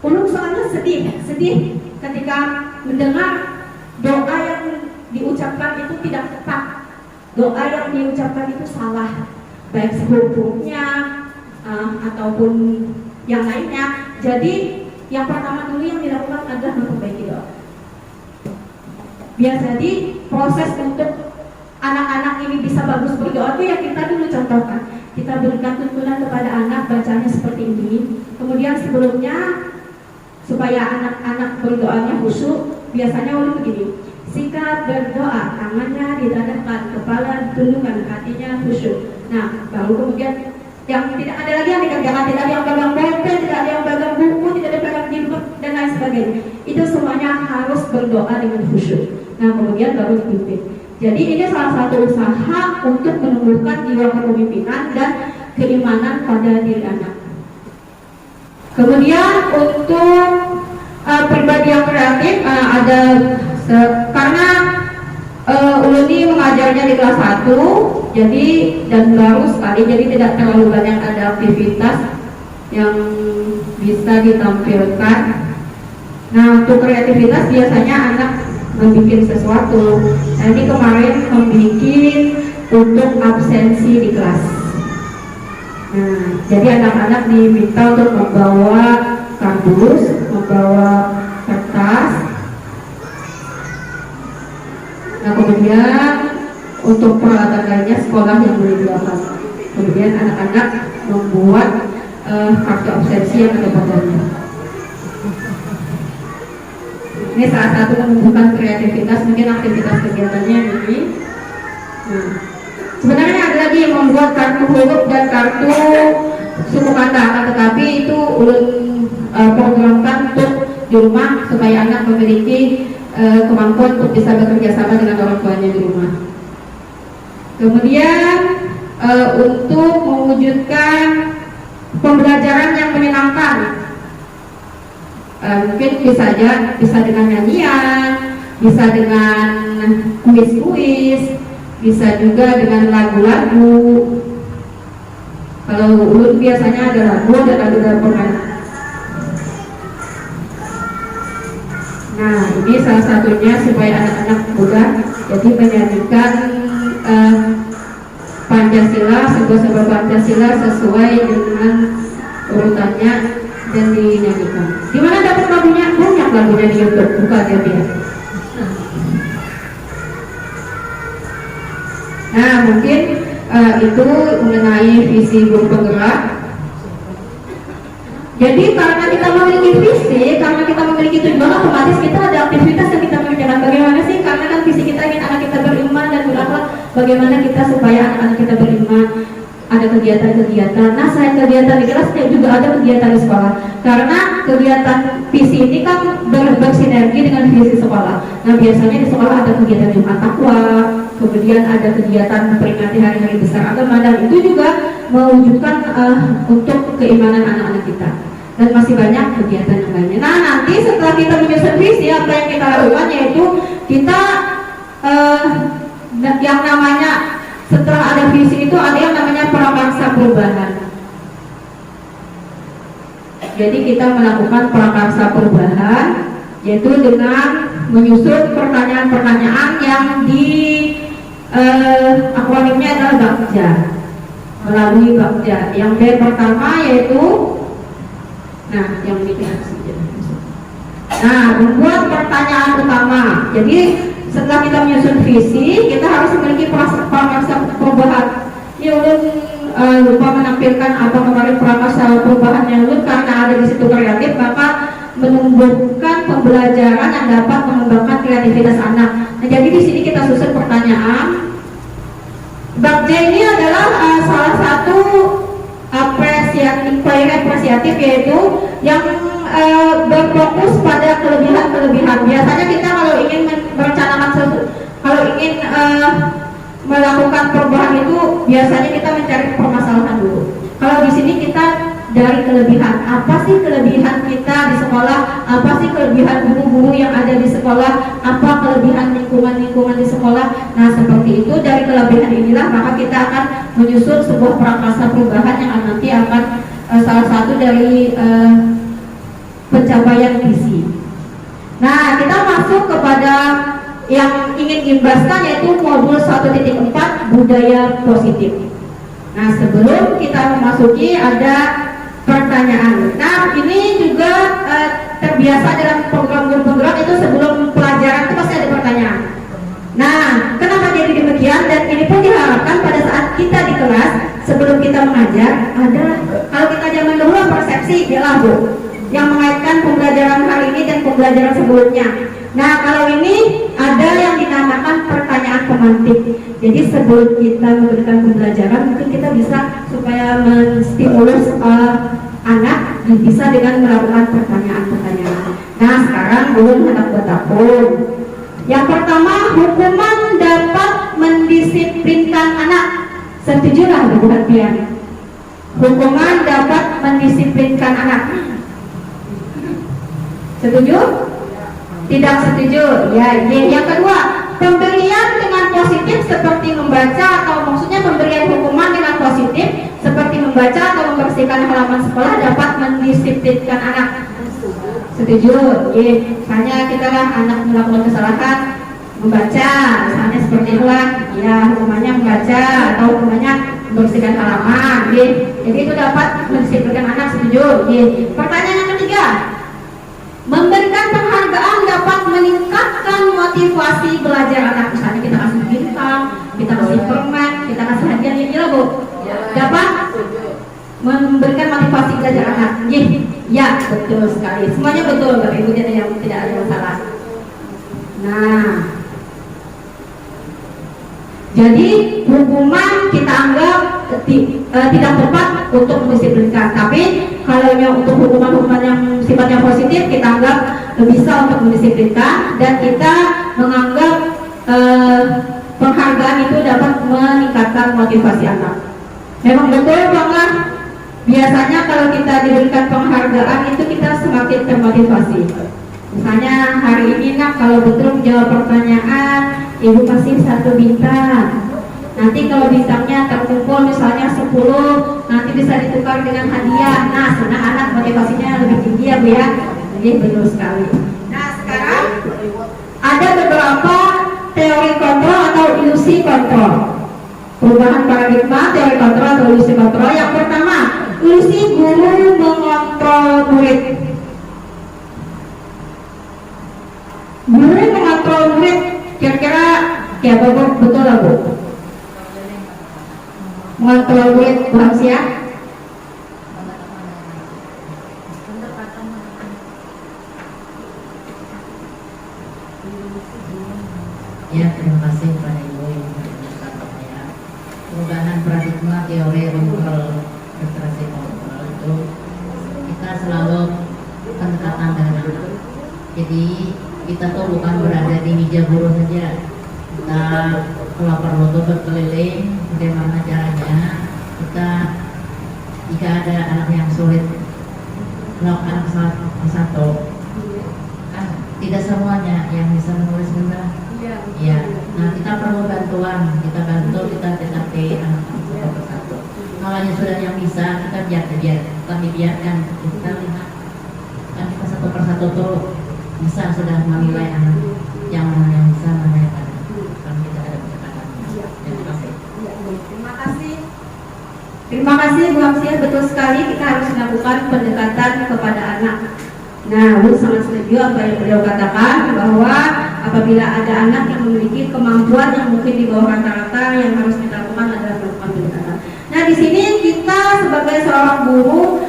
Ulun soalnya sedih ketika mendengar doa yang diucapkan itu tidak tepat, doa yang diucapkan itu salah, baik hukumnya ataupun yang lainnya. Jadi yang pertama dulu yang dilakukan adalah memperbaiki doa. Biar jadi proses untuk anak-anak ini bisa bagus berdoa itu ya kita dulu contohkan. Kita berikan tuntunan kepada anak bacanya seperti ini. Kemudian sebelumnya supaya anak-anak berdoanya khusyuk, biasanya ulun begini: sikap berdoa, tangannya ditadahkan, kepala ditundukkan, hatinya khusyuk. Nah, baru kemudian yang tidak ada lagi yang dikerjakan, tidak ada yang pegang pulpen, tidak ada yang pegang buku, tidak ada yang pegang jilbab dan lain sebagainya. Itu semuanya harus berdoa dengan khusyuk. Nah, kemudian baru dipimpin. Jadi ini salah satu usaha untuk menumbuhkan jiwa kepemimpinan dan keimanan pada diri anak. Kemudian untuk pribadi yang kreatif ada karena ulun ini mengajarnya di kelas 1, jadi dan baru sekali, jadi tidak terlalu banyak ada aktivitas yang bisa ditampilkan. Nah, untuk kreativitas biasanya anak membuat sesuatu. Nah, ini kemarin membuat untuk absensi di kelas. Nah, jadi anak-anak diminta untuk membawa kardus, membawa kertas. Nah, kemudian untuk peralatan lainnya sekolah yang boleh dilakukan. Kemudian anak-anak membuat kartu absensi yang ada padanya. Ini salah satu menumbuhkan kreativitas, mungkin aktivitas kegiatannya ini. Nah, sebenarnya ada lagi yang membuat kartu huruf dan kartu suku kata, tetapi itu ulun programkan untuk di rumah supaya anak memiliki kemampuan untuk bisa bekerja sama dengan orang tuanya di rumah. Kemudian untuk mewujudkan pembelajaran yang menyenangkan, mungkin bisa dengan nyanyian, bisa dengan kuis-kuis, bisa juga dengan lagu-lagu. Kalau ulun biasanya ada lagu dan ada permainan. Nah, ini salah satunya supaya anak-anak muda jadi menyanyikan Pancasila, sebuah Pancasila sesuai dengan urutannya dan dinyanyikan. Di mana dapat lagunya? Banyak lagunya di YouTube, buka aja dia. Nah, mungkin itu mengenai visi guru penggerak. Jadi karena kita memiliki visi, karena kita memiliki tujuan, otomatis kita ada aktivitas yang kita kerjakan. Bagaimana sih? Karena kan visi kita ingin anak kita beriman dan berakhlak. Bagaimana kita supaya anak-anak kita beriman? Ada kegiatan-kegiatan. Nah, selain kegiatan di kelas juga ada kegiatan di sekolah. Karena kegiatan visi ini kan bersinergi dengan visi sekolah. Nah, biasanya di sekolah ada kegiatan Jumat Takwa, kemudian ada kegiatan memperingati hari-hari besar agama, dan itu juga mewujudkan untuk keimanan anak-anak kita. Dan masih banyak kegiatan yang lainnya. Nah, nanti setelah kita menyusun visi, apa yang kita lakukan yaitu kita yang namanya setelah ada visi itu ada yang namanya prakarsa perubahan. Jadi kita melakukan prakarsa perubahan yaitu dengan menyusun pertanyaan-pertanyaan yang di akronimnya adalah BAKJA, melalui BAKJA. Yang B pertama yaitu, nah yang ini membuat pertanyaan utama. Jadi setelah kita menyusun visi, kita harus memiliki prakarsa perubahan. Ini ulun lupa menampilkan apa kemarin prakarsa perubahan yang ulun, karena ada di situ kreatif, maka menumbuhkan pembelajaran yang dapat mengembangkan kreativitas anak. Nah, jadi di sini kita susun pertanyaan. BAKJA ini adalah salah satu apresiatif yaitu yang berfokus pada kelebihan-kelebihan. Biasanya kita kalau ingin merencanakan kalau ingin melakukan perubahan itu biasanya kita mencari permasalahan dulu. Kalau di sini kita dari kelebihan, apa sih kelebihan kita di sekolah, apa sih kelebihan guru-guru yang ada di sekolah, apa kelebihan lingkungan-lingkungan di sekolah. Nah, seperti itu, dari kelebihan inilah maka kita akan menyusun sebuah prakarsa perubahan yang nanti akan salah satu dari pencapaian visi. Nah, kita masuk kepada yang ingin diimbaskan yaitu modul 1.4 budaya positif. Nah, sebelum kita memasuki ada pertanyaan. Nah, ini juga terbiasa dalam program guru penggerak itu sebelum pelajaran itu pasti ada pertanyaan. Nah, kenapa jadi demikian? Dan ini pun diharapkan pada saat kita di kelas sebelum kita mengajar ada, kalau kita zaman dulu persepsi ya Bu, yang mengaitkan pembelajaran hari ini dan pembelajaran sebelumnya. Nah, kalau ini ada yang dinamakan pertanyaan pemantik. Jadi sebelum kita memberikan pembelajaran, mungkin kita bisa supaya menstimulus anak dan bisa dengan melakukan pertanyaan-pertanyaan. Nah, sekarang belum anak bertahun. Yang pertama, hukuman dapat mendisiplinkan anak. Setujulah Bu Hatian? Hukuman dapat mendisiplinkan anak. Setuju? Tidak setuju. Ya, yang kedua, pemberian dengan positif seperti membaca, atau maksudnya pemberian hukuman dengan positif seperti membaca atau membersihkan halaman sekolah dapat mendisiplinkan anak. Setuju? Misalnya kita lah anak melakukan kesalahan membaca, misalnya seperti itulah, ya hukumannya membaca atau hukumannya membersihkan halaman. Jadi itu dapat mendisiplinkan anak. Setuju? Pertanyaan yang ketiga, memberikan penghargaan dapat meningkatkan motivasi belajar anak. Misalnya kita kasih bintang, kita kasih permen, kita kasih hadiah, ya Bu? Dapat memberikan motivasi belajar anak. Ya, betul sekali. Semuanya betul, Bapak Ibu, tidak ada masalah. Nah, jadi hukuman kita anggap tidak tepat untuk mendisiplinkan. Tapi kalau untuk hukuman-hukuman yang sifatnya positif kita anggap bisa untuk mendisiplinkan, dan kita menganggap penghargaan itu dapat meningkatkan motivasi anak. Memang betul banget. Biasanya kalau kita diberikan penghargaan itu kita semakin termotivasi. Misalnya hari ini nak kalau betul menjawab pertanyaan, Ibu kasih 1 bintang. Nanti kalau bintangnya terkumpul misalnya 10, nanti bisa ditukar dengan hadiah. Nah, senang anak, motivasinya lebih tinggi ya Bu ya. Jadi betul sekali. Nah, sekarang ada beberapa teori kontrol atau ilusi kontrol. Perubahan paradigma, teori kontrol atau ilusi kontrol. Yang pertama, ilusi guru mengontrol murid. mengontrol murid kira-kira ya betul lah Bu? Mengontrol murid Bu Hamsiah? Ya, terima kasih kepada Ibu yang menjelaskan saya. Perubahan paradigma teori kontrol prestasi kontrol itu kita selalu pendekatan dengan anak. Jadi kita tuh bukan berada di meja guru saja. Kita kalau perlu tuh berkeliling bagaimana caranya kita jika ada anak yang sulit melakukan satu kan tidak semuanya yang bisa menulis benar. Ya, nah kita perlu bantuan, kita bantu, kita TKP anak satu persatu. Kalau sudah yang bisa, kita kami biarkan, kita lihat kan kita satu persatu tuh bisa sudah menilai anak yang mana yang bisa, mana yang tidak. Kan kita ada pendekatan. Terima kasih. Terima kasih Bu Hamsiah, betul sekali kita harus melakukan pendekatan kepada anak. Nah, Bu sangat setuju apa yang beliau katakan bahwa apabila ada anak yang memiliki kemampuan yang mungkin di bawah rata-rata, yang harus kita lakukan adalah melakukan pendekatan. Nah, di sini kita sebagai seorang guru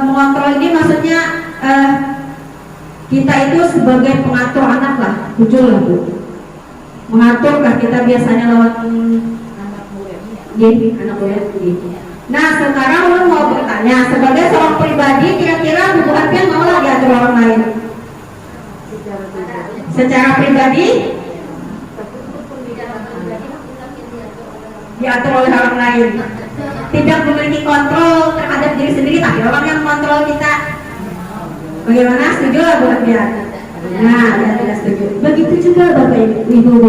mengontrol ini maksudnya kita itu sebagai pengatur anak lah, jujur lah Bu. Mengaturkah kita biasanya lewat anak murid. Nah, sekarang lu mau bertanya sebagai seorang pribadi, kira-kira Bu Alfian mau lah diatur orang lain? Secara pribadi diatur oleh orang lain, tidak memiliki kontrol terhadap diri sendiri, tapi orang yang kontrol kita. Bagaimana? Setuju lah Bu Alfian? Nah, ya tidak setuju. Begitu juga Bapak Ibu,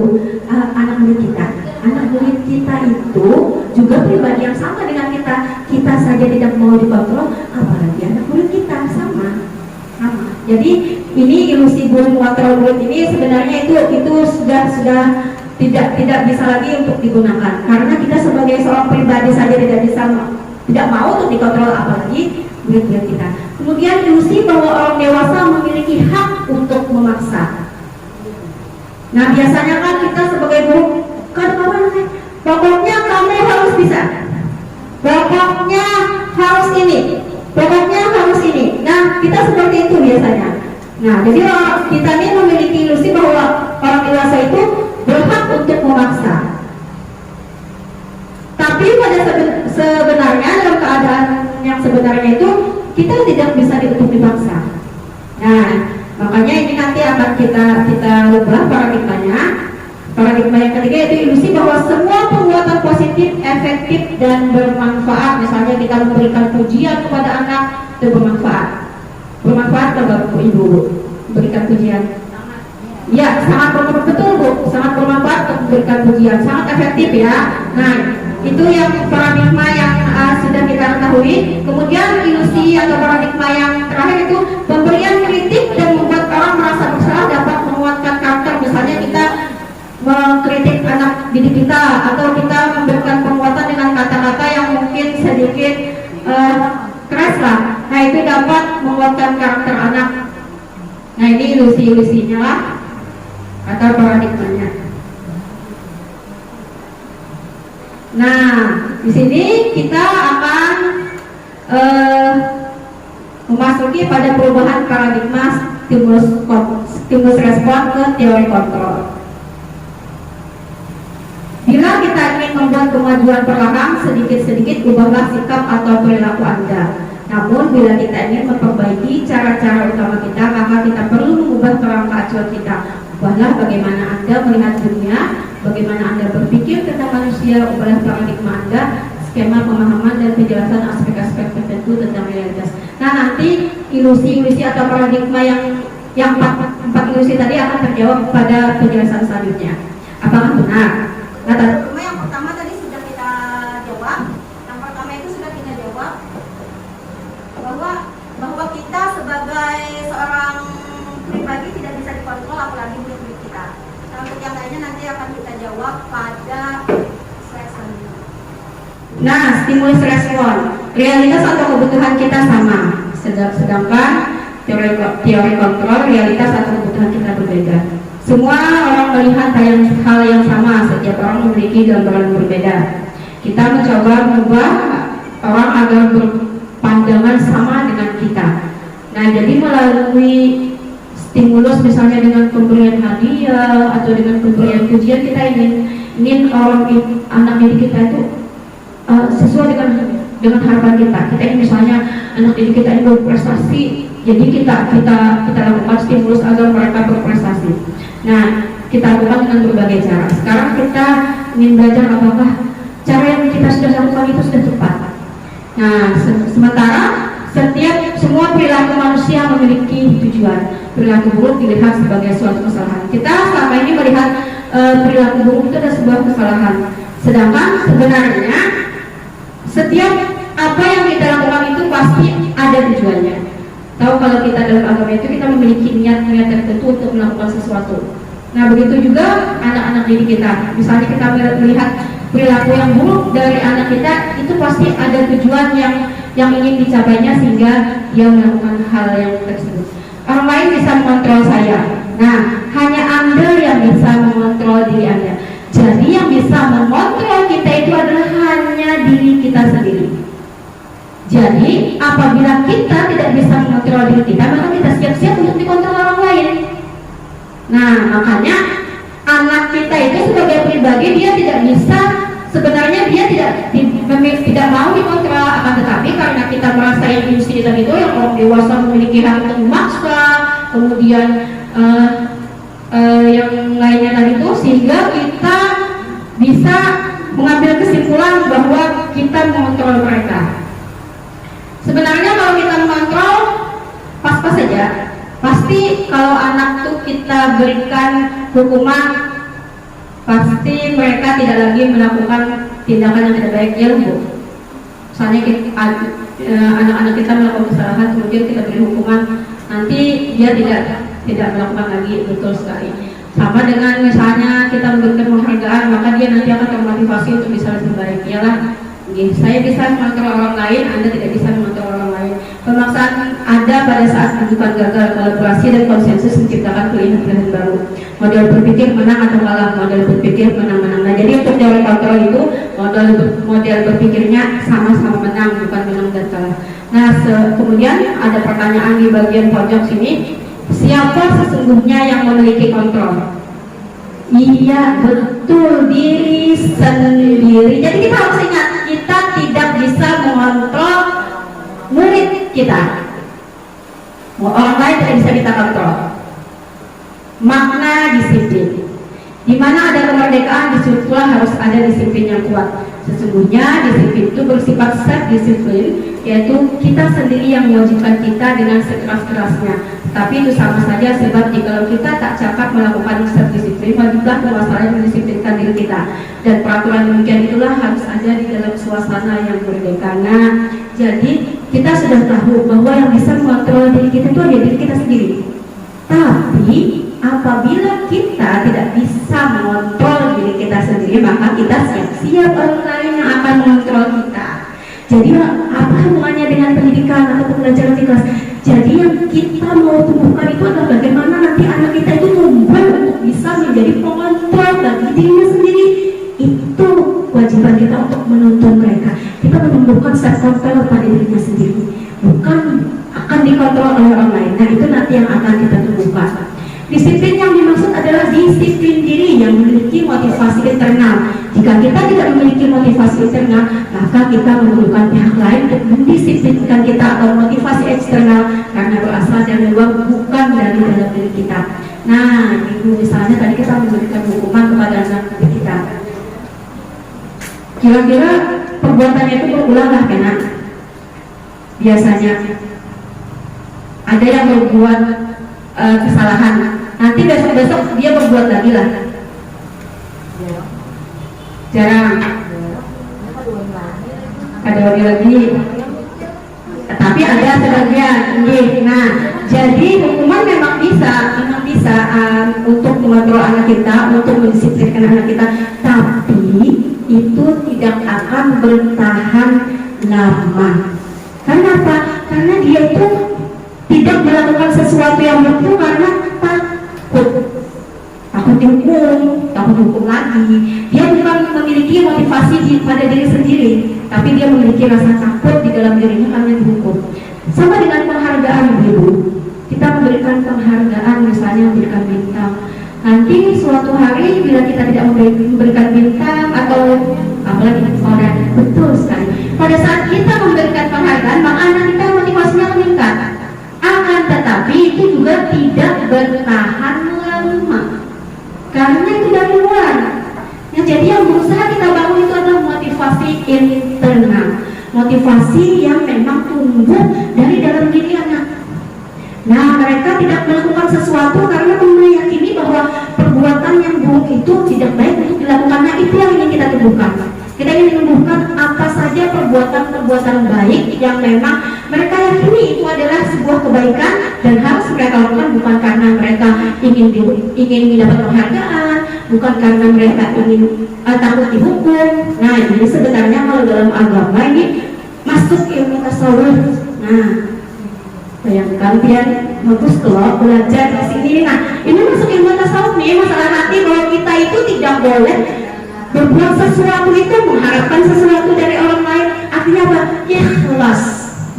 anak murid kita. Anak murid kita itu juga pribadi yang sama dengan kita. Kita saja tidak mau dikontrol, apalagi anak murid kita sama. Jadi ini ilusi guru mengontrol murid ini sebenarnya itu sudah tidak bisa lagi untuk digunakan, karena kita sebagai seorang pribadi saja tidak mau untuk dikontrol, apalagi murid-murid kita. Kemudian ilusi bahwa orang dewasa memiliki hak untuk memaksa. Nah, biasanya kan kita sebagai guru pokoknya kamu harus bisa, pokoknya harus ini, pokoknya harus ini. Nah, kita seperti itu biasanya. Nah, jadi kita ini memiliki ilusi bahwa orang dewasa itu berhak untuk memaksa. Tapi pada sebenarnya dalam keadaan yang sebenarnya itu kita tidak bisa untuk dipaksa. Nah, makanya ini nanti akan kita ubah paradigmanya. Paradigma yang ketiga itu ilusi bahwa semua perbuatan positif, efektif dan bermanfaat. Misalnya kita memberikan pujian kepada anak itu bermanfaat. Bermanfaat ke Bapak Ibu memberikan pujian? Ya, sangat bermanfaat, betul Bu, sangat bermanfaat untuk memberikan pujian, sangat efektif ya. Nah, itu yang paradigma yang sudah kita ketahui. Kemudian ilusi atau paradigma yang terakhir itu pemberian kritik dan membuat orang merasa bersalah dapat menguatkan karakter. Misalnya kita mengkritik anak didik kita atau kita memberikan penguatan dengan kata-kata yang mungkin sedikit keras lah. Nah, itu dapat menguatkan karakter anak. Nah, ini ilusi-ilusinya lah atau paradigmanya. Nah, di sini kita akan memasuki pada perubahan paradigma stimulus respon ke teori kontrol. Bila kita ingin membuat kemajuan perlahan, sedikit-sedikit ubahlah sikap atau perilaku Anda. Namun bila kita ingin memperbaiki cara-cara utama kita, maka kita perlu mengubah kerangka acuan kita. Ubahlah bagaimana Anda melihat dunia, bagaimana Anda berpikir tentang manusia, ubahlah paradigma Anda, skema pemahaman dan penjelasan aspek-aspek tertentu tentang realitas. Nah, nanti ilusi-ilusi atau paradigma yang empat ilusi tadi akan terjawab pada penjelasan selanjutnya. Apakah benar? Nah, yang pertama tadi sudah kita jawab. Yang pertama itu sudah kita jawab bahwa kita sebagai seorang pribadi tidak bisa dikontrol, apalagi murid-murid kita. Nah, untuk yang lainnya nanti akan kita jawab pada slide selanjutnya. Nah, stimulus respon, realitas atau kebutuhan kita sama, sedangkan teori kontrol realitas atau kebutuhan kita berbeda. Semua orang melihat hal yang sama, setiap orang memiliki gambaran berbeda. Kita mencoba mengubah orang agar berpandangan sama dengan kita. Nah, jadi melalui stimulus misalnya dengan pemberian hadiah atau dengan pemberian pujian, kita ingin anak didik kita itu sesuai dengan harapan kita. Kita ingin misalnya anak didik kita ini berprestasi, jadi kita lakukan stimulus agar mereka berprestasi. Nah, kita lakukan dengan berbagai cara. Sekarang kita ingin belajar apakah cara yang kita sudah lakukan itu sudah tepat. Nah, sementara semua perilaku manusia memiliki tujuan. Perilaku buruk dilihat sebagai suatu kesalahan. Kita selama ini melihat perilaku buruk itu adalah sebuah kesalahan. Sedangkan sebenarnya setiap apa yang kita lakukan itu pasti ada tujuannya. Tahu kalau kita dalam agama itu kita memiliki niat-niat tertentu untuk melakukan sesuatu. Nah, begitu juga anak-anak didik kita. Misalnya kita melihat perilaku yang buruk dari anak kita, itu pasti ada tujuan yang ingin dicapainya sehingga dia melakukan hal yang tersebut. Orang lain bisa mengontrol saya. Nah, hanya Anda yang bisa mengontrol diri Anda. Jadi yang bisa mengontrol kita itu adalah hanya diri kita sendiri. Jadi apabila kita tidak bisa mengontrol diri kita, maka kita siap-siap untuk dikontrol orang lain. Nah, makanya anak kita itu sebagai pribadi dia tidak bisa, sebenarnya dia tidak mau dikontrol, akan tetapi karena kita merasa yang insiden itu yang orang dewasa memiliki hak untuk memaksa, kemudian yang lainnya tadi itu, sehingga kita bisa mengambil kesimpulan bahwa kita mengontrol mereka. Sebenarnya kalau kita mengontrol pas-pas saja. Pasti kalau anak tuh kita berikan hukuman, pasti mereka tidak lagi melakukan tindakan yang tidak baik. Ya Bu, misalnya anak-anak kita melakukan kesalahan, kemudian kita beri hukuman, nanti dia tidak melakukan lagi. Betul sekali. Sama dengan misalnya kita memberikan penghargaan, maka dia nanti akan termotivasi untuk bisa lebih baik. Iyalah, saya bisa mengontrol orang lain, Anda tidak bisa mengontrol orang lain. Pemaksaan ada pada saat tuntutan gagal, kolaborasi dan konsensus menciptakan pilihan-pilihan baru. Model berpikir menang atau kalah, model berpikir menang-menang. Nah, jadi untuk teori kontrol itu model berpikirnya sama-sama menang, bukan menang dan kalah. Nah, kemudian ada pertanyaan di bagian pojok sini, siapa sesungguhnya yang memiliki kontrol? Iya, betul, diri sendiri. Jadi kita harus ingat, kita tidak bisa mengontrol murid kita. Orang lain tidak bisa kita kontrol. Makna disiplin. Di mana ada kemerdekaan, disitulah harus ada disiplin yang kuat. Sesungguhnya disiplin itu bersifat self-disiplin, yaitu kita sendiri yang mewajibkan kita dengan sekeras-kerasnya. Tapi itu sama saja, sebab jika kita tak cakap melakukan self-disiplin, wajiblah penguasa mendisiplinkan diri kita. Dan peraturan demikian itulah harus ada di dalam suasana yang merdeka. Nah, jadi kita sudah tahu bahwa yang bisa mengontrol diri kita itu hanya diri kita sendiri. Tapi apabila kita tidak bisa mengontrol diri kita sendiri, maka kita siap-siap orang lain yang akan mengontrol kita. Jadi apa hubungannya dengan pendidikan atau pembelajaran di kelas? Jadi yang kita mau tumbuhkan itu adalah bagaimana nanti anak kita itu tumbuh untuk bisa menjadi pengontrol bagi dirinya sendiri. Itu kewajiban kita untuk menuntun mereka. Kita menumbuhkan self-control pada dirinya sendiri, bukan akan dikontrol oleh orang lain. Nah, itu nanti yang akan kita tumbuhkan. Disiplin yang dimaksud adalah disiplin diri yang memiliki motivasi internal. Jika kita tidak memiliki motivasi internal, maka kita memerlukan pihak lain untuk mendisiplinkan kita atau motivasi eksternal karena berasal dari luar, bukan dari dalam diri kita. Nah, itu misalnya tadi kita memberikan hukuman kepada anak kita. Kira-kira perbuatannya itu berulang kena. Biasanya ada yang berbuat kesalahan, nanti besok-besok dia berbuat lagi lah. Jarang. Ada lagi. Tapi ada sebagian. Nah, jadi hukuman memang bisa untuk mengontrol anak kita, untuk mendisiplinkan anak kita. Tapi itu tidak akan bertahan lama. Kenapa? Karena dia itu tidak melakukan sesuatu yang betul karena takut. takut dihukum lagi. Dia bukan memiliki motivasi pada diri sendiri, tapi dia memiliki rasa takut di dalam dirinya karena dihukum. Sama dengan penghargaan, ibu-ibu. Kita memberikan penghargaan, misalnya memberikan bintang. Nanti suatu hari bila kita tidak memberikan bintang atau apalagi orang, betul sekali. Pada saat kita memberikan penghargaan, maka anak kita motivasinya meningkat. Akan tetapi itu juga tidak bertahan lama, karena itu dari luar. Nah, jadi yang berusaha kita bangun itu adalah motivasi internal, motivasi yang memang tumbuh dari dalam diri anak. Nah, mereka tidak melakukan sesuatu karena meyakini bahwa perbuatan yang buruk itu tidak baik untuk dilakukannya. Itu yang ingin kita tumbuhkan. Kita ingin menumbuhkan apa saja perbuatan-perbuatan baik yang memang mereka yakini itu adalah sebuah kebaikan dan harus mereka lakukan, bukan karena mereka ingin mendapat penghargaan, bukan karena mereka ingin takut dihukum. Nah, jadi sebenarnya kalau dalam agama ini masuk ilmu tasawuf. Nah, bayangkan dia bagus kalau belajar di sini. Nah, ini masuk ilmu tasawuf nih, masalah hati bahwa kita itu tidak boleh berbuat sesuatu itu mengharapkan sesuatu dari orang lain. Artinya apa? Ikhlas.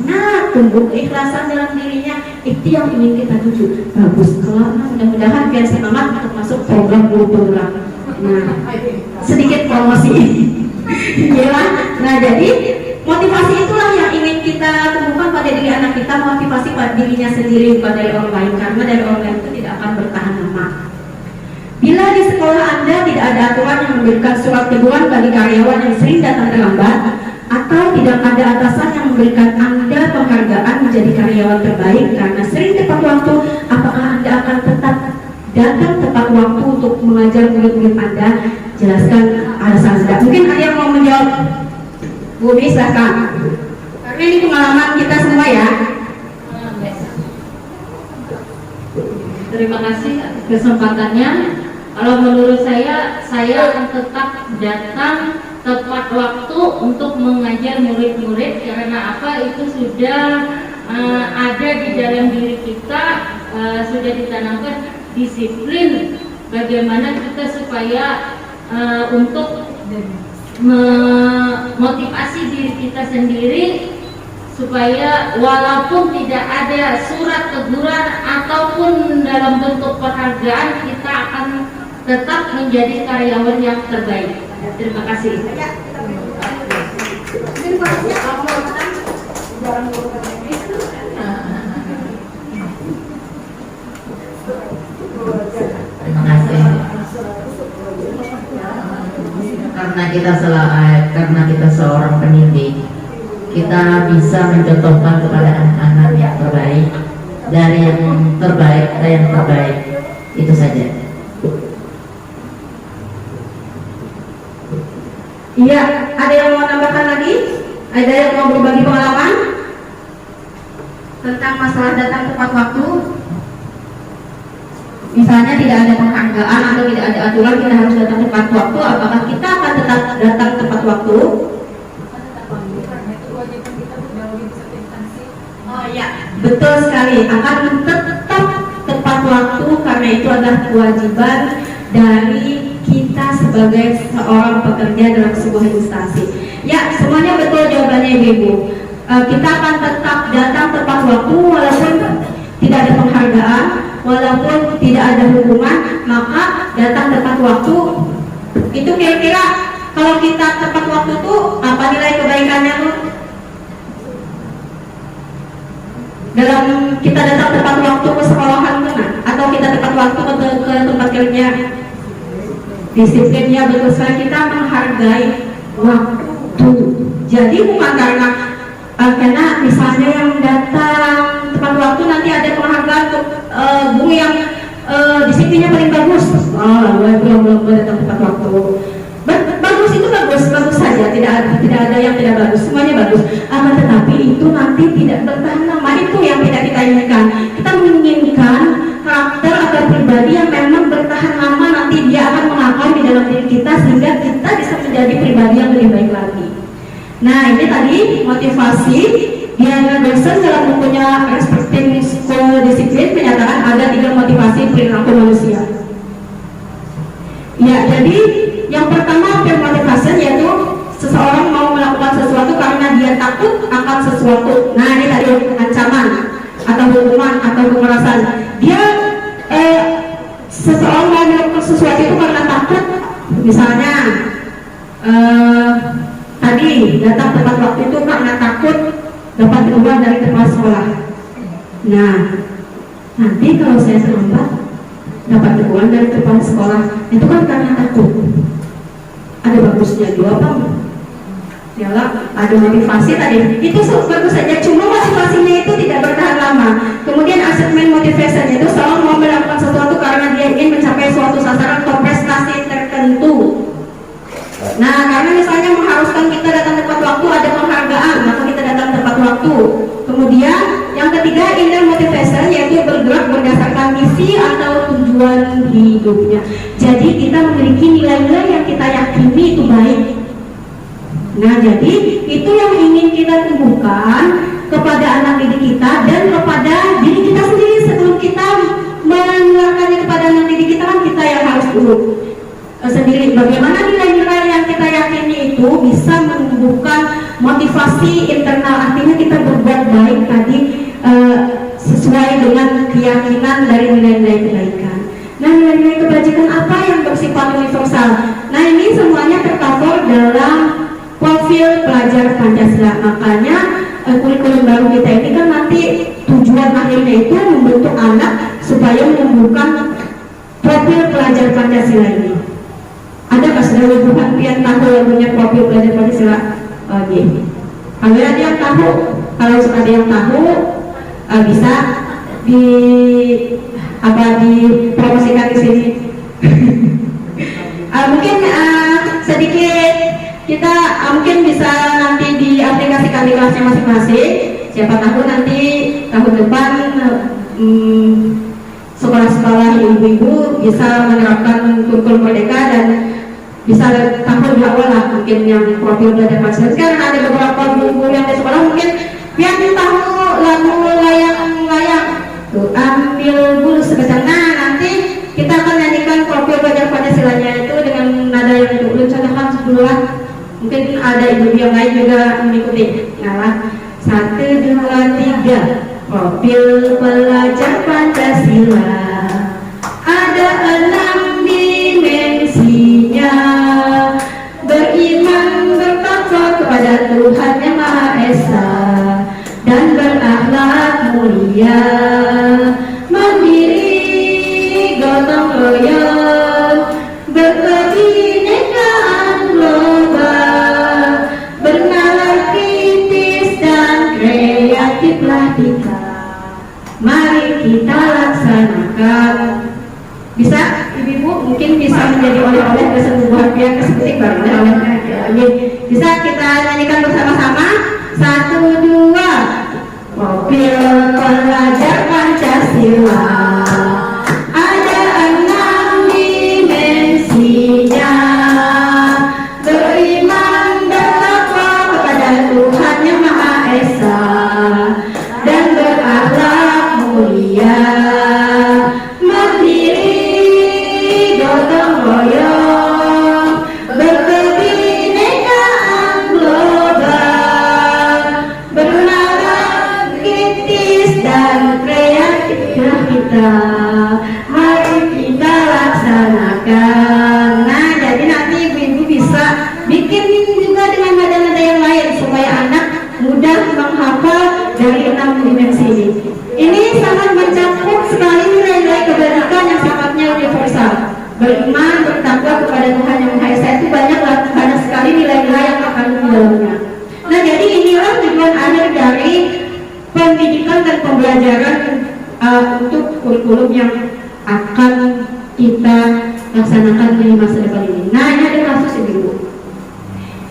Nah, tumbuh keikhlasan dalam dirinya, itu yang ingin kita tuju. Bagus, kalau mudah-mudahan biar semangat untuk masuk program guru penggerak. Nah, sedikit promosi. Gila. Nah, jadi motivasi itulah yang ingin kita temukan pada diri anak kita, motivasi pada dirinya sendiri, bukan dari orang lain, karena dari orang lain itu tidak akan bertahan lama. Bila di sekolah Anda tidak ada aturan yang memberikan surat teguran bagi karyawan yang sering datang terlambat, atau tidak ada atasan yang memberikan Anda penghargaan menjadi karyawan terbaik karena sering tepat waktu, apakah Anda akan tetap datang tepat waktu untuk mengajar murid-murid Anda? Jelaskan alasan Anda. Mungkin ada yang mau menjawab? Bu Mi, silahkan. Karena ini pengalaman kita semua ya. Terima kasih atas kesempatannya. Kalau menurut saya akan tetap datang tepat waktu untuk mengajar murid-murid, karena apa? Itu sudah ada di dalam diri kita, sudah ditanamkan disiplin bagaimana kita supaya untuk memotivasi diri kita sendiri supaya walaupun tidak ada surat teguran ataupun dalam bentuk penghargaan, kita akan tetap menjadi karyawan yang terbaik. Terima kasih. Terima kasih. Karena kita seorang pendidik, kita bisa mencontohkan kepada anak-anak yang terbaik, dari yang terbaik ke yang terbaik. Itu saja. Iya, ada yang mau tambahkan lagi? Ada yang mau berbagi pengalaman tentang masalah datang tepat waktu? Misalnya tidak ada penghargaan atau tidak ada aturan kita harus datang tepat waktu, apakah kita akan tetap datang tepat waktu? Oh ya, betul sekali, akan tetap tepat waktu karena itu adalah kewajiban dari kita sebagai seorang pekerja dalam sebuah instansi. Ya, semuanya betul jawabannya Ibu. Kita akan tetap datang tepat waktu walaupun tidak ada penghargaan, walaupun tidak ada hukuman, maka datang tepat waktu. Itu kira-kira kalau kita tepat waktu itu apa nilai kebaikannya tuh? Dalam kita datang tepat waktu ke sekolahan mana? Atau kita tepat waktu ke tempat kerja? Disiplinnya betul sekali, kita menghargai waktu. Jadi bukan karena misalnya yang datang tepat waktu nanti ada penghargaan untuk guru yang disiplinnya paling bagus. Belum datang tepat waktu. Bagus itu bagus saja, tidak ada yang tidak bagus, semuanya bagus. Akan tetapi itu nanti tidak bertahan lama, itu yang tidak kita inginkan. Kita menginginkan karakter atau pribadi yang memang bertahan lama, nanti dia akan mengakar di dalam diri kita sehingga kita bisa menjadi pribadi yang lebih baik lagi. Nah, ini tadi motivasi. Diana Dawson dalam bukunya Respecting School Discipline menyatakan ada 3 motivasi perilaku manusia. Ya, jadi yang pertama peer motivation yaitu seseorang mau melakukan sesuatu karena dia takut akan sesuatu. Nah, ini tadi ancaman atau hukuman atau kekerasan. Dia seseorang mau melakukan sesuatu itu karena takut, misalnya tadi datang tepat waktu itu karena takut dapat keluar dari tempat sekolah. Nah, nanti kalau saya terlambat dapat teguran dari kepala sekolah, itu kan karena takut. Ada bagusnya juga apa? Yalah, ada motivasi tadi. Itu bagus saja, cuma motivasinya itu tidak bertahan lama. Kemudian assessment motivation itu seorang mau melakukan sesuatu karena dia ingin mencapai suatu sasaran atau prestasi tertentu. Nah, karena misalnya mengharuskan kita datang tepat waktu, ada penghargaan, maka kita datang tepat waktu. Kemudian yang ketiga inner motivation, yaitu bergerak berdasarkan misi atau tujuan hidupnya. Jadi kita memiliki nilai-nilai yang kita yakini itu baik. Nah, jadi itu yang ingin kita tumbuhkan kepada anak didik kita dan kepada diri kita sendiri. Sebelum kita menularkannya kepada anak didik kita, kan kita yang harus dulu sendiri bagaimana nilai-nilai yang kita yakini itu bisa menumbuhkan motivasi internal, artinya kita berbuat baik tadi sesuai dengan keyakinan dari nilai-nilai kebaikan. Nah, nilai-nilai kebajikan apa yang bersifat universal? Nah, ini semuanya tercover dalam profil pelajar Pancasila. Makanya kurikulum baru kita ini kan nanti tujuan akhirnya itu membentuk anak supaya menumbuhkan profil pelajar Pancasila ini. Ada nggak saudara ibu pian tahu yang punya profil pelajar Pancasila? Kalau ada yang tahu, kalau ada yang tahu bisa dipromosikan di sini. Mungkin sedikit kita mungkin bisa nanti diaplikasikan di kelasnya masing-masing. Siapa tahu nanti tahun depan sekolah-sekolah ibu-ibu bisa menerapkan kurikulum merdeka dan bisa tahu lebih awal lah mungkin yang profil belajar Pancasila. Sekarang ada beberapa guru yang di sekolah mungkin yang tahu lagu layang-layang tuh ambil bulu sebesar. Nah, nanti kita akan nyanyikan profil belajar Pancasilanya itu dengan nada yang dulu contohkan dulu lah. Mungkin ada ibu yang lain juga mengikuti. Nah, 1, 2, 3 profil pelajar Pancasila ada 6 dimensinya: beriman, bertakwa kepada Tuhan Yang Maha Esa, dan berakhlak mulia, mandiri, gotong royong, berkebinekaan global, bernalar kritis dan kreatiflah kita. Mari kita laksanakan. Bisa ibu-ibu mungkin bisa menjadi oleh-oleh kesembuhan pihak keseputik baru oleh bisa kita nyanyikan bersama-sama. 1, 2 profil pelajar Pancasila ada 6 dimensinya: beriman, bertakwa kepada Tuhan Yang Maha Esa, dan berakhlak mulia, gotong royong, berkebinekaan global, bernalar kritis dan kreatiflah kita. Mari kita laksanakan. Nah, jadi nanti ibu-ibu bisa bikin juga dengan nada-nada yang lain supaya anak mudah menghafal dari 6 dimensi ini. Ini sangat mencakup sekali nilai-nilai kebajikan yang sifatnya universal. Beriman, bertakwa kepada Tuhan Yang Maha Esa, itu banyak sekali nilai-nilai yang akan di dalamnya. Nah, jadi inilah tujuan akhir dari pendidikan dan pembelajaran untuk kurikulum yang akan kita laksanakan di masa depan ini. Nah, ini ada kasus ibu.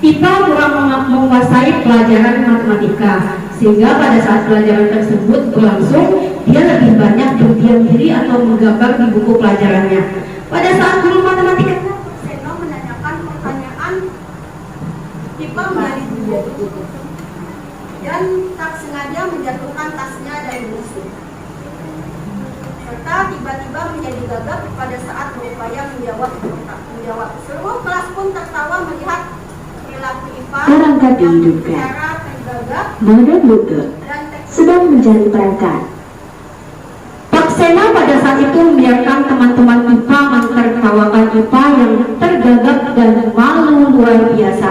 IPA kurang menguasai pelajaran matematika, sehingga pada saat pelajaran tersebut berlangsung, dia lebih banyak berdiam diri atau menggambar di buku pelajarannya. Pada saat guru matematika Seno menanyakan pertanyaan, IPA menjadi gugup dan tak sengaja menjatuhkan tasnya dari musuh, serta tiba-tiba menjadi gagap pada saat berupaya menjawab jawab. Seluruh kelas pun tertawa melihat perilaku IPA Orang tadi yang hidupkan. secara tergagap Mana Luke dan teknis. sedang mencari perangkat. Pak Sena pada saat itu membiarkan teman-teman IPA mentertawakan IPA yang tergagap dan malu luar biasa.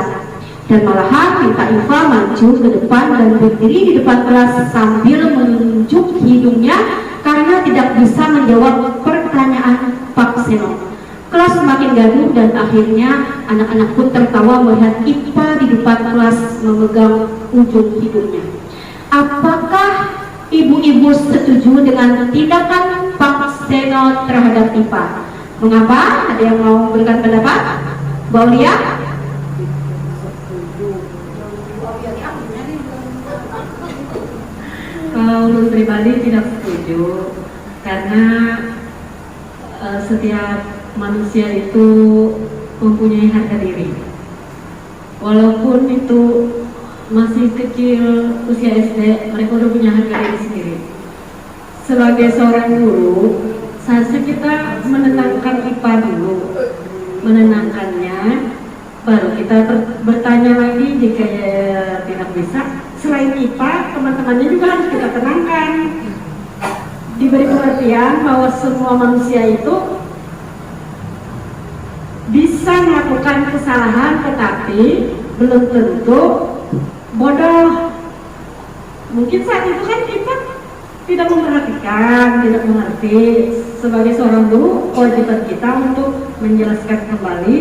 Dan malahan minta IPA maju ke depan dan berdiri di depan kelas sambil menunjuk hidungnya karena tidak bisa menjawab pertanyaan Pak Seno. Kelas semakin gaduh dan akhirnya anak-anak pun tertawa melihat IPA di depan kelas memegang ujung hidungnya. Apakah ibu-ibu setuju dengan tindakan Pak Seno terhadap IPA? Mengapa? Ada yang mau memberikan pendapat? Bu Aulia? Kalau ulun pribadi tidak setuju karena setiap manusia itu mempunyai harga diri. Walaupun itu masih kecil usia SD, mereka udah punya harga diri sendiri. Sebagai seorang guru, seharusnya kita menenangkan IPA dulu, menenangkannya, baru kita bertanya lagi jika tidak bisa. Selain IPA, teman-temannya juga harus kita tenangkan. Diberi pengertian bahwa semua manusia itu bisa melakukan kesalahan, tetapi belum tentu bodoh. Mungkin saat itu kan kita tidak memperhatikan, tidak mengerti. Sebagai seorang guru, kewajiban kita untuk menjelaskan kembali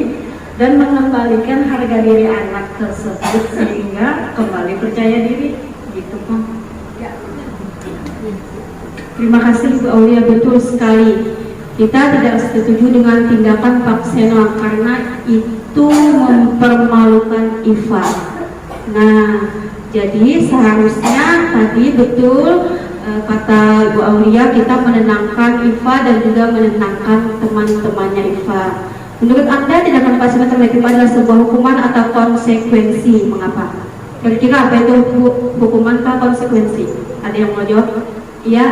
dan mengembalikan harga diri anak tersebut sehingga kembali percaya diri, gitu Pak. Terima kasih Bu Aulia, betul sekali. Kita tidak setuju dengan tindakan Pak Seno karena itu mempermalukan IPA. Nah, jadi seharusnya tadi betul kata Ibu Aulia, kita menenangkan IPA dan juga menenangkan teman-temannya IPA. Menurut Anda tindakan Pak Seno terhadap IPA adalah sebuah hukuman atau konsekuensi? Mengapa? Kira-kira apa itu hukuman atau konsekuensi? Ada yang mau jawab? Iya,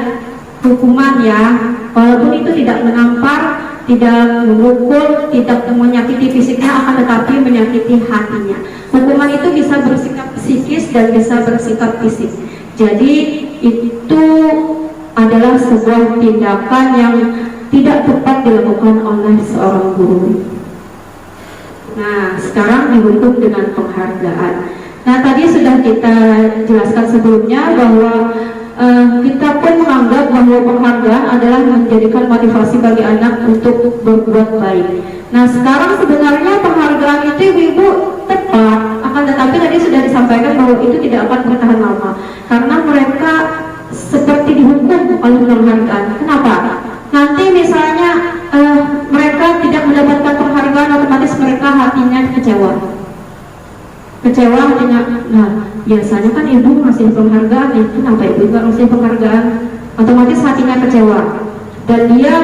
hukuman ya. Walaupun itu tidak menampar, tidak memukul, tidak menyakiti fisiknya, akan tetapi menyakiti hatinya. Hukuman itu bisa bersikap psikis dan bisa bersikap fisik. Jadi itu adalah sebuah tindakan yang tidak tepat dilakukan oleh seorang guru. Nah, sekarang dihukum dengan penghargaan. Nah, tadi sudah kita jelaskan sebelumnya bahwa kita pun menganggap bahwa penghargaan adalah menjadikan motivasi bagi anak untuk berbuat baik. Nah, sekarang sebenarnya penghargaan itu ibu tepat, akan tetapi tadi sudah disampaikan bahwa itu tidak akan bertahan lama karena mereka seperti dihukum oleh penghargaan. Kenapa? Nanti misalnya mereka tidak mendapatkan penghargaan, otomatis mereka hatinya kecewa hatinya. Nah, biasanya kan ibu ngasih penghargaan, kenapa ibu nggak ngasih penghargaan? Otomatis hatinya kecewa, dan dia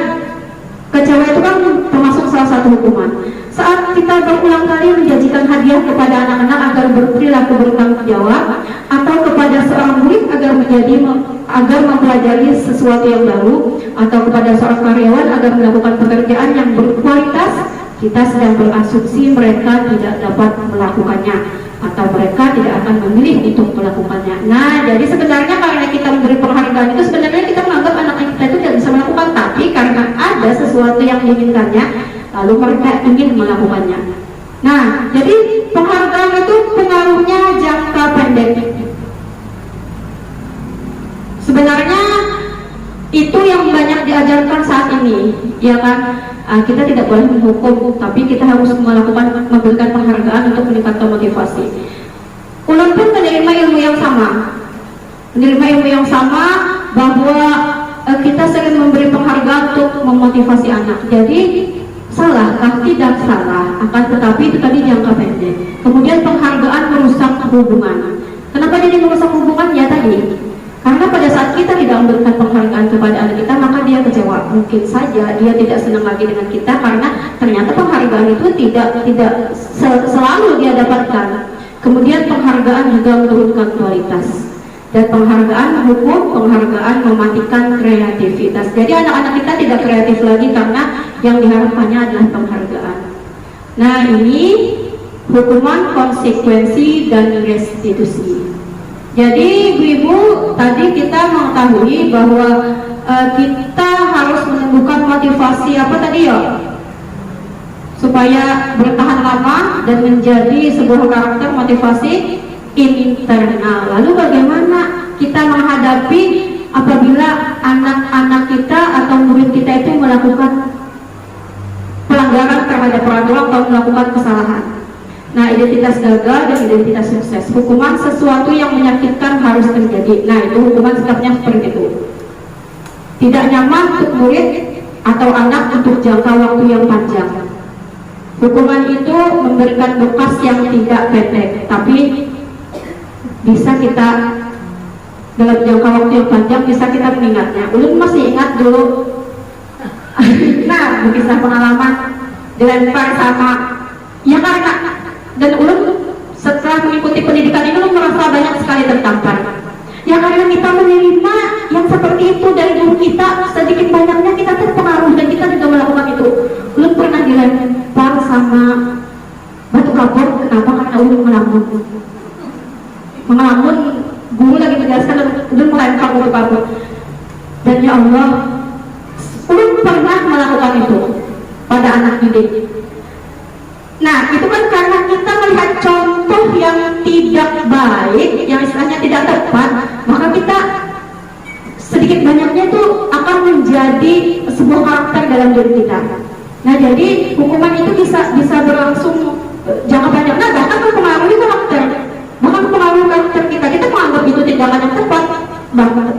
kecewa itu kan termasuk salah satu hukuman. Saat kita berulang kali menjanjikan hadiah kepada anak-anak agar berperilaku bertanggung jawab, atau kepada seorang murid agar mempelajari sesuatu yang baru, atau kepada seorang karyawan agar melakukan pekerjaan yang berkualitas, kita sedang berasumsi mereka tidak dapat melakukannya atau mereka tidak akan memilih untuk melakukannya. Nah, jadi sebenarnya karena kita memberi penghargaan itu sebenarnya kita menganggap anak-anak kita itu tidak bisa melakukan, tapi karena ada sesuatu yang diinginkannya, lalu mereka ingin melakukannya. Nah, jadi penghargaan itu pengaruhnya jangka pendek. Sebenarnya itu yang banyak diajarkan saat ini, ya kan? Kita tidak boleh menghukum, tapi kita harus memberikan penghargaan untuk meningkatkan motivasi. Ulun pun menerima ilmu yang sama, bahwa kita sering memberi penghargaan untuk memotivasi anak. Jadi salahkah? Tidak salah, akan tetapi itu tadi jangka pendek. Kemudian penghargaan merusak hubungan. Kenapa jadi merusak hubungan? Ya tadi, karena pada saat kita tidak memberikan penghargaan kepada anak kita, maka dia kecewa. Mungkin saja dia tidak senang lagi dengan kita karena ternyata penghargaan itu tidak selalu dia dapatkan. Kemudian penghargaan juga menurunkan kualitas. Dan penghargaan mematikan kreativitas. Jadi anak-anak kita tidak kreatif lagi karena yang diharapkannya adalah penghargaan. Nah, ini hukuman, konsekuensi, dan restitusi. Jadi ibu-ibu, tadi kita mengetahui bahwa kita harus menemukan motivasi apa tadi ya, supaya bertahan lama dan menjadi sebuah karakter, motivasi internal. Lalu bagaimana kita menghadapi apabila anak-anak kita atau murid kita itu melakukan pelanggaran terhadap peraturan atau melakukan kesalahan? Nah, identitas gagal dan identitas sukses. Hukuman sesuatu yang menyakitkan harus terjadi. Nah, itu hukuman sikapnya seperti itu. Tidak nyaman untuk murid atau anak untuk jangka waktu yang panjang. Hukuman itu memberikan bekas yang tidak pendek, tapi bisa kita dalam jangka waktu yang panjang bisa kita mengingatnya. Ulun masih ingat dulu, nah, kisah pengalaman dilempar sama, ya karena, dan ulun setelah mengikuti pendidikan ini ulun merasa banyak sekali tertampar. Ya karena kita menerima yang seperti itu dari guru kita, sedikit banyaknya kita terpengaruh dan kita juga melakukan itu. Ulun pernah dilempar sama batu kapur. Kenapa? Karena ulun melamun, guru lagi menjelaskan dan ulun melempar batu kapur. Dan ya Allah, ulun pernah melakukan itu pada anak didik. Nah, itu kan karena kita melihat contoh yang tidak baik, yang istilahnya tidak tepat, maka kita sedikit banyaknya itu akan menjadi sebuah karakter dalam diri kita. Nah, jadi hukuman itu bisa berlangsung jangka panjang. Nah, bahkan mempengaruhi karakter, bahkan mempengaruhi karakter kita. Kita menganggap itu tindakan yang tepat,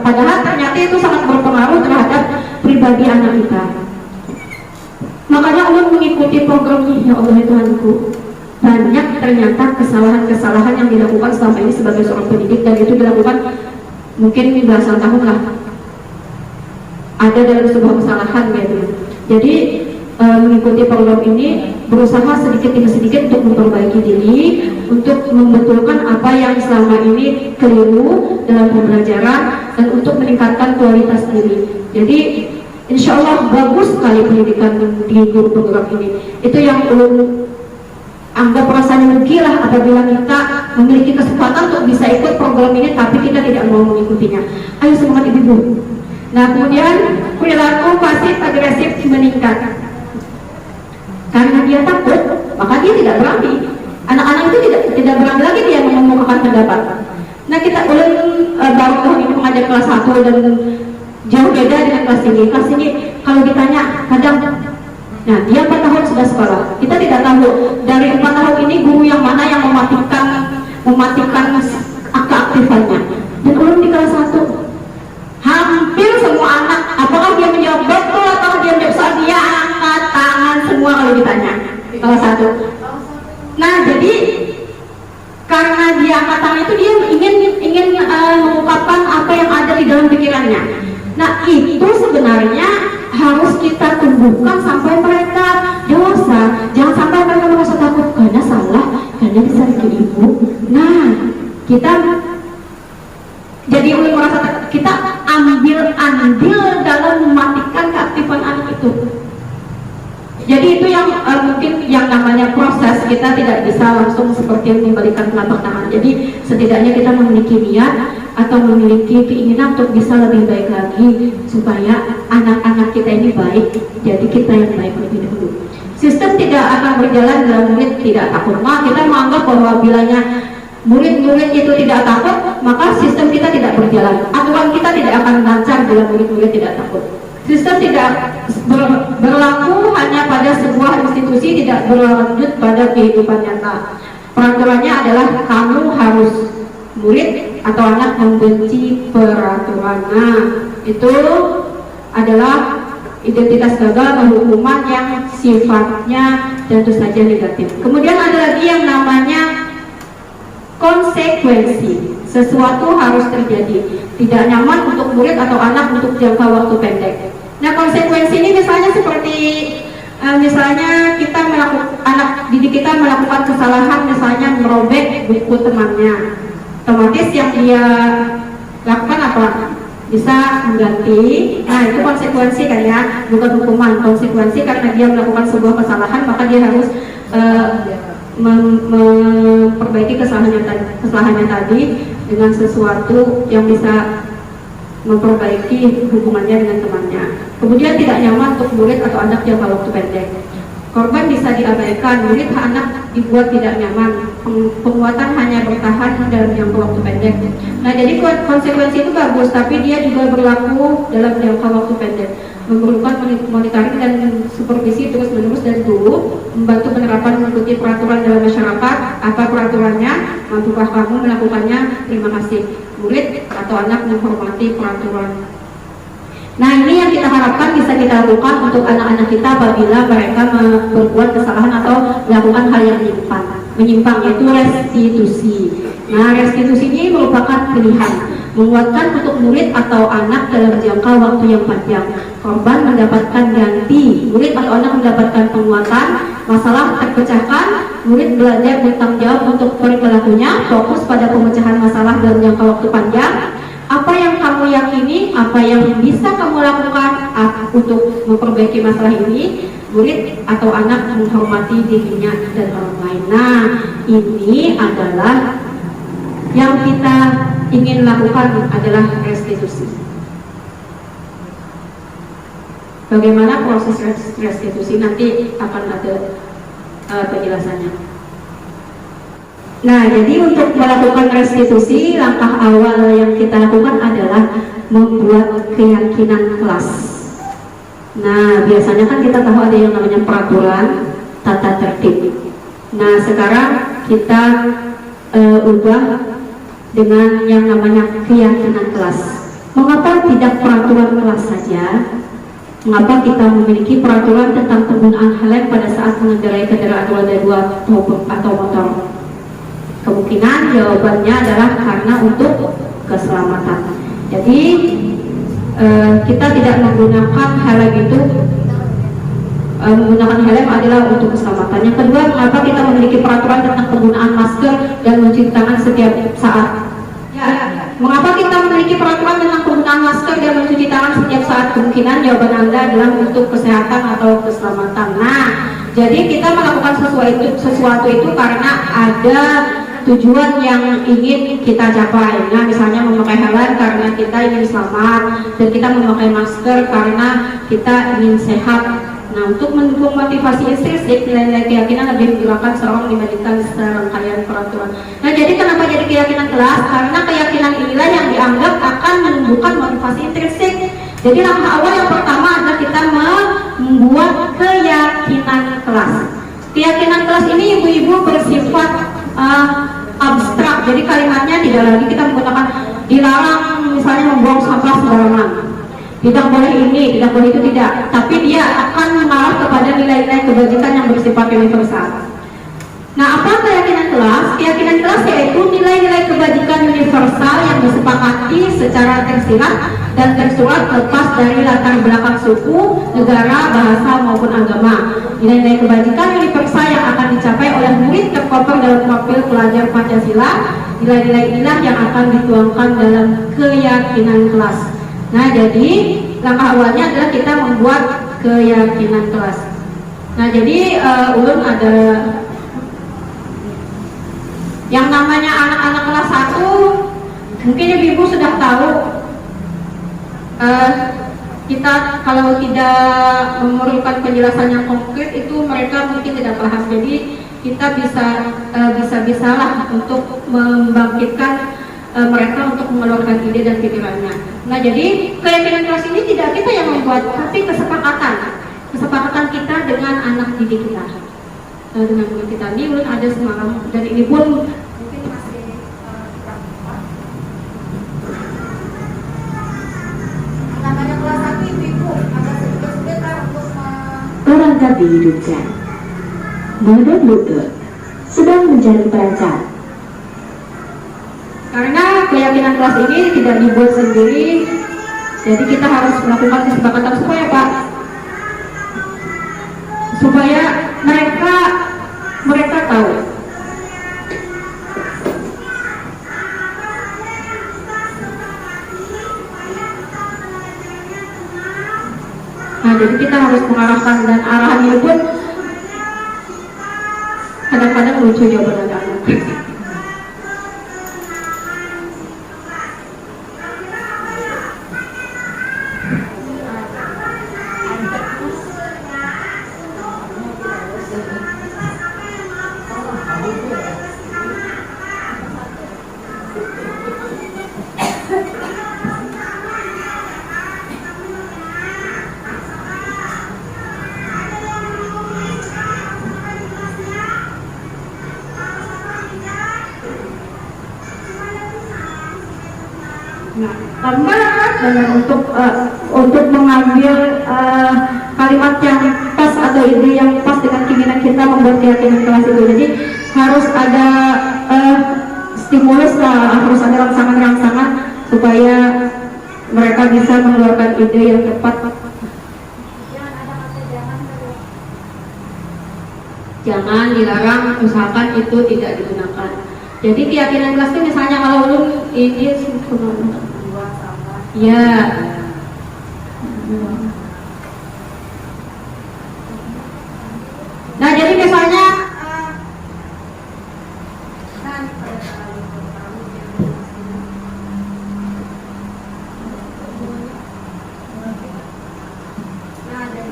padahal ternyata itu sangat berpengaruh terhadap pribadi anak kita. Makanya ulun mengikuti program ini, ya Allah Tuhanku, banyak ternyata kesalahan-kesalahan yang dilakukan selama ini sebagai seorang pendidik, dan itu dilakukan mungkin belasan tahun lah, ada dalam sebuah kesalahan gitu. Jadi mengikuti program ini berusaha sedikit demi sedikit untuk memperbaiki diri, untuk membetulkan apa yang selama ini keliru dalam pembelajaran, dan untuk meningkatkan kualitas diri. Jadi insya Allah bagus sekali pendidikan di guru program ini. Itu yang ulun anggap rasanya rugi lah apabila kita memiliki kesempatan untuk bisa ikut program ini tapi kita tidak mau mengikutinya. Ayo semangat ibu-ibu. Nah, kemudian perilaku pasif agresif meningkat karena dia takut, maka dia tidak berani. Anak-anak itu tidak berani lagi dia mengemukakan pendapat. Nah, kita ulun baru tahun ini mengajar kelas 1 dan jauh beda dengan kelas tinggi. Kelas tinggi kalau ditanya kadang, nah dia 4 tahun sudah sekolah, kita tidak tahu dari 4 tahun ini guru yang mana yang mematikan keaktifannya. Dan ulun di kelas 1 hampir semua anak, apakah dia menjawab betul atau dia menjawab salah, dia angkat tangan semua kalau ditanya. Kelas 1. Nah, jadi karena dia angkat tangan itu dia ingin mengungkapkan apa yang ada di dalam pikirannya. Nah, itu sebenarnya harus kita tumbuhkan sampai mereka dewasa. Jangan sampai mereka merasa takut karena salah, karena bisa ke ibu. Nah, kita jadi ulun merasa kita ambil andil dalam mematikan keaktifan anak itu. Jadi itu yang mungkin yang namanya proses, kita tidak bisa langsung seperti membalikan telapak tangan. Jadi setidaknya kita memiliki niat atau memiliki keinginan untuk bisa lebih baik lagi supaya anak-anak kita ini baik. Jadi kita yang baik lebih dahulu. Sistem tidak akan berjalan dalam murid tidak takut. Nah, kita menganggap bahwa bilanya murid-murid itu tidak takut, maka sistem kita tidak berjalan. Aturan kita tidak akan lancar bila murid-murid tidak takut. Sistem tidak berlaku hanya pada sebuah institusi, tidak berlanjut pada kehidupan nyata. Peraturannya adalah kamu harus, murid atau anak membenci peraturan. Nah, itu adalah identitas gagal atau hukuman yang sifatnya tentu saja negatif. Kemudian ada lagi yang namanya konsekuensi. Sesuatu harus terjadi, tidak nyaman untuk murid atau anak untuk jangka waktu pendek. Nah, konsekuensi ini misalnya seperti misalnya kita anak didik kita melakukan kesalahan, misalnya merobek buku temannya, otomatis yang dia lakukan apa? Bisa mengganti. Nah, itu konsekuensi kan ya, bukan hukuman. Konsekuensi karena dia melakukan sebuah kesalahan, maka dia harus memperbaiki kesalahannya tadi dengan sesuatu yang bisa memperbaiki hubungannya dengan temannya. Kemudian tidak nyaman untuk murid atau anak jangka waktu pendek. Korban bisa diabaikan, murid anak dibuat tidak nyaman, penguatan hanya bertahan dalam jangka waktu pendek. Nah, jadi konsekuensi itu bagus, tapi dia juga berlaku dalam jangka waktu pendek. Memerlukan monitoring dan supervisi terus-menerus dari dulu, membantu penerapan mengikuti peraturan dalam masyarakat. Apa peraturannya? Mampukah kamu melakukannya? Terima kasih. Murid atau anak menghormati peraturan. Nah, ini yang kita harapkan bisa kita lakukan untuk anak-anak kita apabila mereka berbuat kesalahan atau melakukan hal yang menyimpang, yaitu restitusi. Nah, restitusi ini merupakan pilihan menguatkan untuk murid atau anak dalam jangka waktu yang panjang. Korban mendapatkan ganti, murid atau anak mendapatkan penguatan, masalah terpecahkan, murid belajar bertanggung jawab untuk perilakunya, fokus pada pemecahan masalah dalam jangka waktu panjang. Apa yang kamu yakini, apa yang bisa kamu lakukan untuk memperbaiki masalah ini, murid atau anak menghormati dirinya dan orang lain. Nah, ini adalah yang kita ingin lakukan adalah restitusi. Bagaimana proses restitusi nanti akan ada penjelasannya. Nah, jadi untuk melakukan restitusi, langkah awal yang kita lakukan adalah membuat keyakinan kelas. Nah, biasanya kan kita tahu ada yang namanya peraturan tata tertib. Nah, sekarang kita ubah dengan yang namanya keyakinan kelas. Mengapa tidak peraturan kelas saja? Mengapa kita memiliki peraturan tentang penggunaan helm pada saat mengendarai kendaraan roda 2 atau motor? Kemungkinan jawabannya adalah karena untuk keselamatan. Jadi kita tidak menggunakan helm itu, menggunakan helm adalah untuk keselamatan. Yang kedua, mengapa kita memiliki peraturan tentang penggunaan masker dan mencuci tangan setiap saat? Mengapa kita memiliki peraturan tentang penggunaan masker dan mencuci tangan setiap saat? Kemungkinan jawaban Anda adalah untuk kesehatan atau keselamatan. Nah, jadi kita melakukan sesuatu itu karena ada tujuan yang ingin kita capai. Nah, misalnya memakai helm karena kita ingin selamat, dan kita memakai masker karena kita ingin sehat. Nah, untuk mendukung motivasi intrinsik, nilai-nilai keyakinan lebih menggerakkan seorang dibandingkan serangkaian peraturan. Nah, jadi kenapa jadi keyakinan kelas? Karena keyakinan inilah yang dianggap akan menumbuhkan motivasi intrinsik. Jadi langkah awal yang pertama adalah kita membuat keyakinan kelas. Keyakinan kelas ini ibu-ibu bersifat abstrak, jadi kalimatnya tidak lagi kita menggunakan dilarang misalnya membuang sampah sembarangan, tidak boleh ini, tidak boleh itu, tidak, tapi dia akan mengarah kepada nilai-nilai kebajikan yang bersifat universal. Nah, apa keyakinan kelas? Keyakinan kelas yaitu nilai-nilai kebajikan universal yang disepakati secara tersirat dan tersurat lepas dari latar belakang suku, negara, bahasa maupun agama. Nilai-nilai kebajikan universal yang akan dicapai oleh murid terkoper dalam profil pelajar Pancasila. Nilai-nilai inilah yang akan dituangkan dalam keyakinan kelas. Nah, jadi langkah awalnya adalah kita membuat keyakinan kelas. Nah, jadi ulun ada yang namanya anak-anak kelas 1, mungkin ibu sudah tahu. Kita kalau tidak memerlukan penjelasan yang konkret itu mereka mungkin tidak paham. Jadi kita bisa-bisalah untuk membangkitkan mereka untuk mengeluarkan ide dan pikirannya. Nah, jadi keyakinan kelas ini tidak kita yang membuat, tapi kesepakatan kita dengan anak didik kita. Dengan murid kita ini ulun ada semalam, dan ini pun mungkin masih namanya kelas 1 ibu agak sedikit sulit lah untuk Barangkali diduga Mode sedang mencari perancang. Karena keyakinan kelas ini tidak dibuat sendiri, jadi kita harus melakukan kesepakatan supaya mereka tahu. Nah, jadi kita harus mengarahkan, dan arahannya pun Kadang-kadang lucu jawaban anak-anak. Nah, lambat dengan untuk mengambil kalimat yang pas atau ide yang pas dengan keinginan kita membuat keyakinan kelas itu. Jadi harus ada stimulus lah, harus ada rangsangan-rangsangan supaya mereka bisa mengeluarkan ide yang tepat. Jangan dilarang, usahakan itu tidak digunakan. Jadi keyakinan kelas itu misalnya kalau lu ini ya. Nah jadi misalnya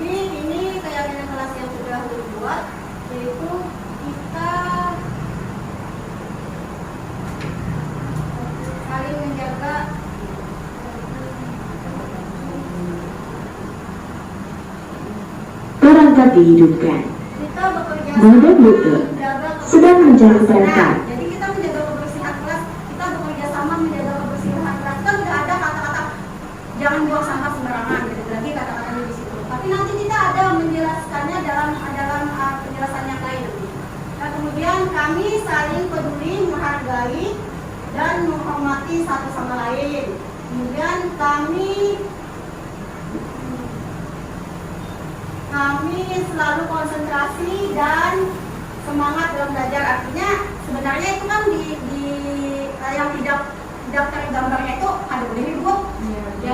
ini keyakinan kelas yang sudah dibuat, yaitu kita saling menjaga Perangkat dihidupkan. kita bekerja Mode mute. menjaga Sedang menjaga kebersihan. perangkat. Jadi kita menjaga kebersihan kelas, kita bekerja sama menjaga kebersihan kelas. Kan udah ada kata-kata jangan buang sampah sembarangan, gitu lagi kata-katanya di situ. Tapi nanti kita ada menjelaskannya dalam penjelasan yang lain. Nah kemudian kami saling peduli, menghargai dan menghormati satu sama lain. Kemudian kami selalu konsentrasi dan semangat dalam belajar. Artinya sebenarnya itu kan di yang tidak tergambarnya itu ada boleh hidup ya,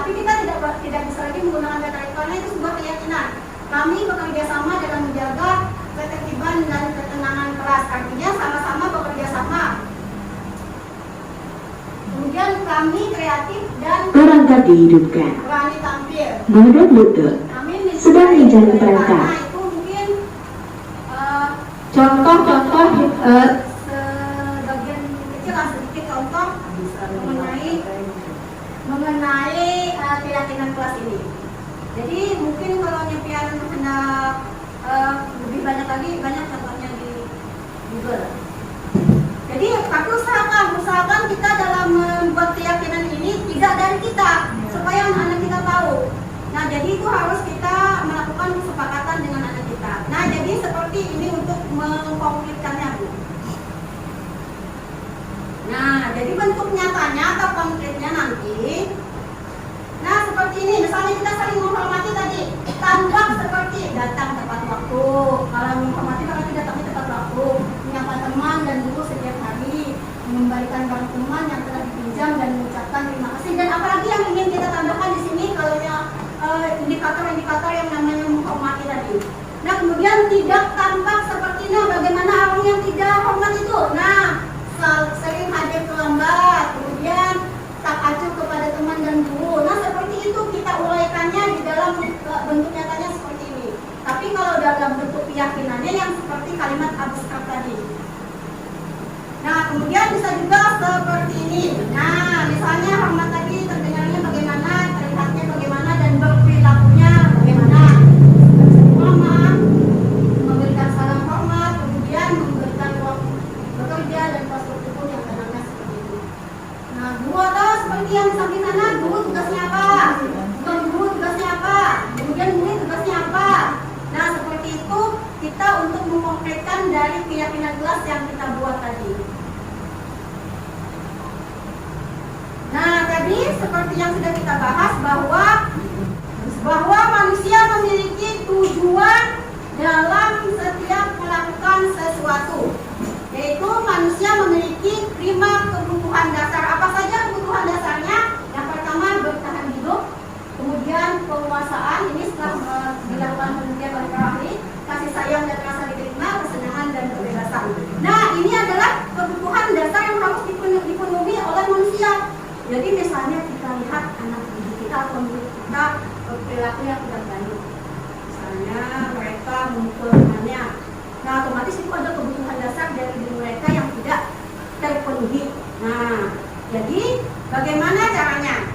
tapi kita tidak bisa lagi menggunakan kata karena itu sebuah keyakinan. Kami bekerja sama dalam menjaga ketertiban dan ketenangan kelas. Artinya sama-sama bekerja sama. Kemudian kami kreatif dan Perangkat dihidupkan. berani tampil. Mode mute. Kami Sedang mencari perangkat. Nah, itu mungkin contoh-contoh sebagian kecil lah, sedikit contoh mengenai keyakinan kelas ini. Jadi mungkin kalau nyempian hendak lebih banyak lagi, banyak contohnya di Google. Jadi tapi usahakan kita dalam membuat keyakinan ini tidak dari kita, supaya anak-anak kita tahu. Nah jadi itu harus kita melakukan kesepakatan dengan anak kita. Nah jadi seperti ini untuk mengkonkretkannya, Bu. Nah jadi bentuk nyatanya atau konkretnya nanti. Nah seperti ini, misalnya kita saling menghormati tadi, tanggap seperti datang tepat waktu. Kalau menghormati berarti datangnya tepat waktu, menyapa teman dan guru setiap hari, mengembalikan barang teman yang telah dipinjam dan mengucapkan terima kasih. Dan apalagi yang ingin kita tambahkan di sini kalau indikator-indikator yang namanya menghormati tadi. Nah kemudian tidak tampak sepertinya bagaimana orang yang tidak hormat itu. Nah sering hadir terlambat, kemudian tak acuh kepada teman dan guru. Nah seperti itu kita uraikannya di dalam bentuk nyatanya seperti ini. Tapi kalau dalam bentuk keyakinannya yang seperti kalimat abstrak tadi. Nah kemudian bisa juga seperti ini. Nah misalnya hormat tadi terdengarnya bagaimana, terlihatnya bagaimana, dan berperilakunya bagaimana. Hormat, memberikan salam hormat, kemudian memberikan ruang bekerja dan pas waktu pun yang tenangnya seperti itu. Nah guru atau seperti yang di samping sana, guru tugasnya apa? Bukan guru tugasnya apa? Kemudian murid tugasnya apa? Nah seperti itu kita untuk mengkonkretkan dari keyakinan kelas yang kita buat tadi. Nah tadi seperti yang sudah kita bahas bahwa manusia memiliki tujuan dalam setiap melakukan sesuatu, yaitu manusia memiliki 5 kebutuhan dasar. Apa saja kebutuhan dasarnya? Yang pertama bertahan hidup, kemudian penguasaan, ini setelah dilakukan penelitian oleh para ahli, kasih sayang dan rasa diterima, kesenangan Jadi misalnya kita lihat anak didik kita atau murid kita perilaku yang tidak baik, misalnya mereka memukul temannya, nah otomatis itu ada kebutuhan dasar dari diri mereka yang tidak terpenuhi. Nah, jadi bagaimana caranya?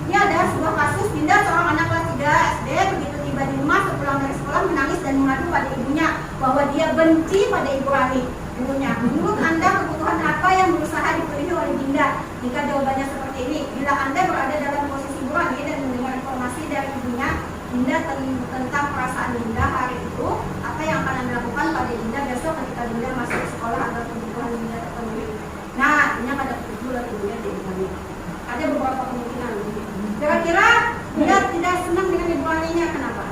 Ini ada sebuah kasus Dinda, seorang anak kelas 3 SD, begitu tiba di rumah sepulang dari sekolah menangis dan mengadu pada ibunya bahwa dia benci pada Ibu Rani, ibunya. Menurut Anda kebutuhan apa yang berusaha dipenuhi oleh Dinda? Jika jawabannya seperti ini, bila Anda berada dalam posisi Ibu Rani dan mendengar informasi dari ibunya Dinda tentang perasaan Dinda hari itu, apa yang akan Anda lakukan pada Dinda besok ketika Dinda masuk ke sekolah agar kebutuhan Dinda terpenuhi? Nah, ini ada kebetulan ibunya di Rani. Ada beberapa kemungkinan. Kira-kira dia tidak senang dengan Ibu Raninya, kenapa?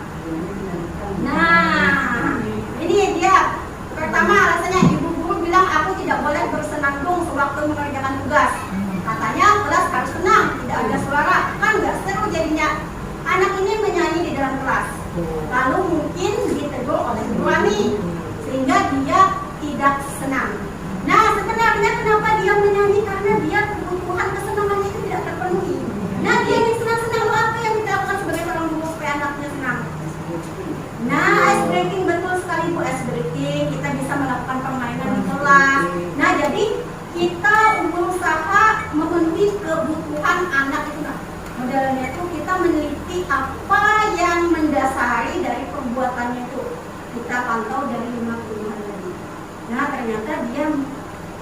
Nah, ini dia. Pertama alasannya, ibu guru bilang aku tidak boleh bersenandung sewaktu mengerjakan tugas. Katanya kelas harus tenang, tidak ada suara. Kan nggak seru jadinya. Anak ini menyanyi di dalam kelas. Lalu mungkin ditegur oleh Ibu Rani, sehingga dia tidak senang. Nah, sebenarnya kenapa dia menyanyi? Karena dia kebutuhan kesenangannya itu tidak terpenuhi. Nah, dia ingin senang-senang. Apa yang kita lakukan sebagai orang tua supaya anaknya senang? Nah, ice breaking, betul sekali Bu, ice breaking. Kita bisa melakukan permainan di kelas. Nah, jadi kita berusaha memenuhi kebutuhan anak itu. Nah, modelnya itu kita meneliti apa yang mendasari dari perbuatannya itu. Kita pantau dari 5 kebutuhan tadi. Nah, ternyata dia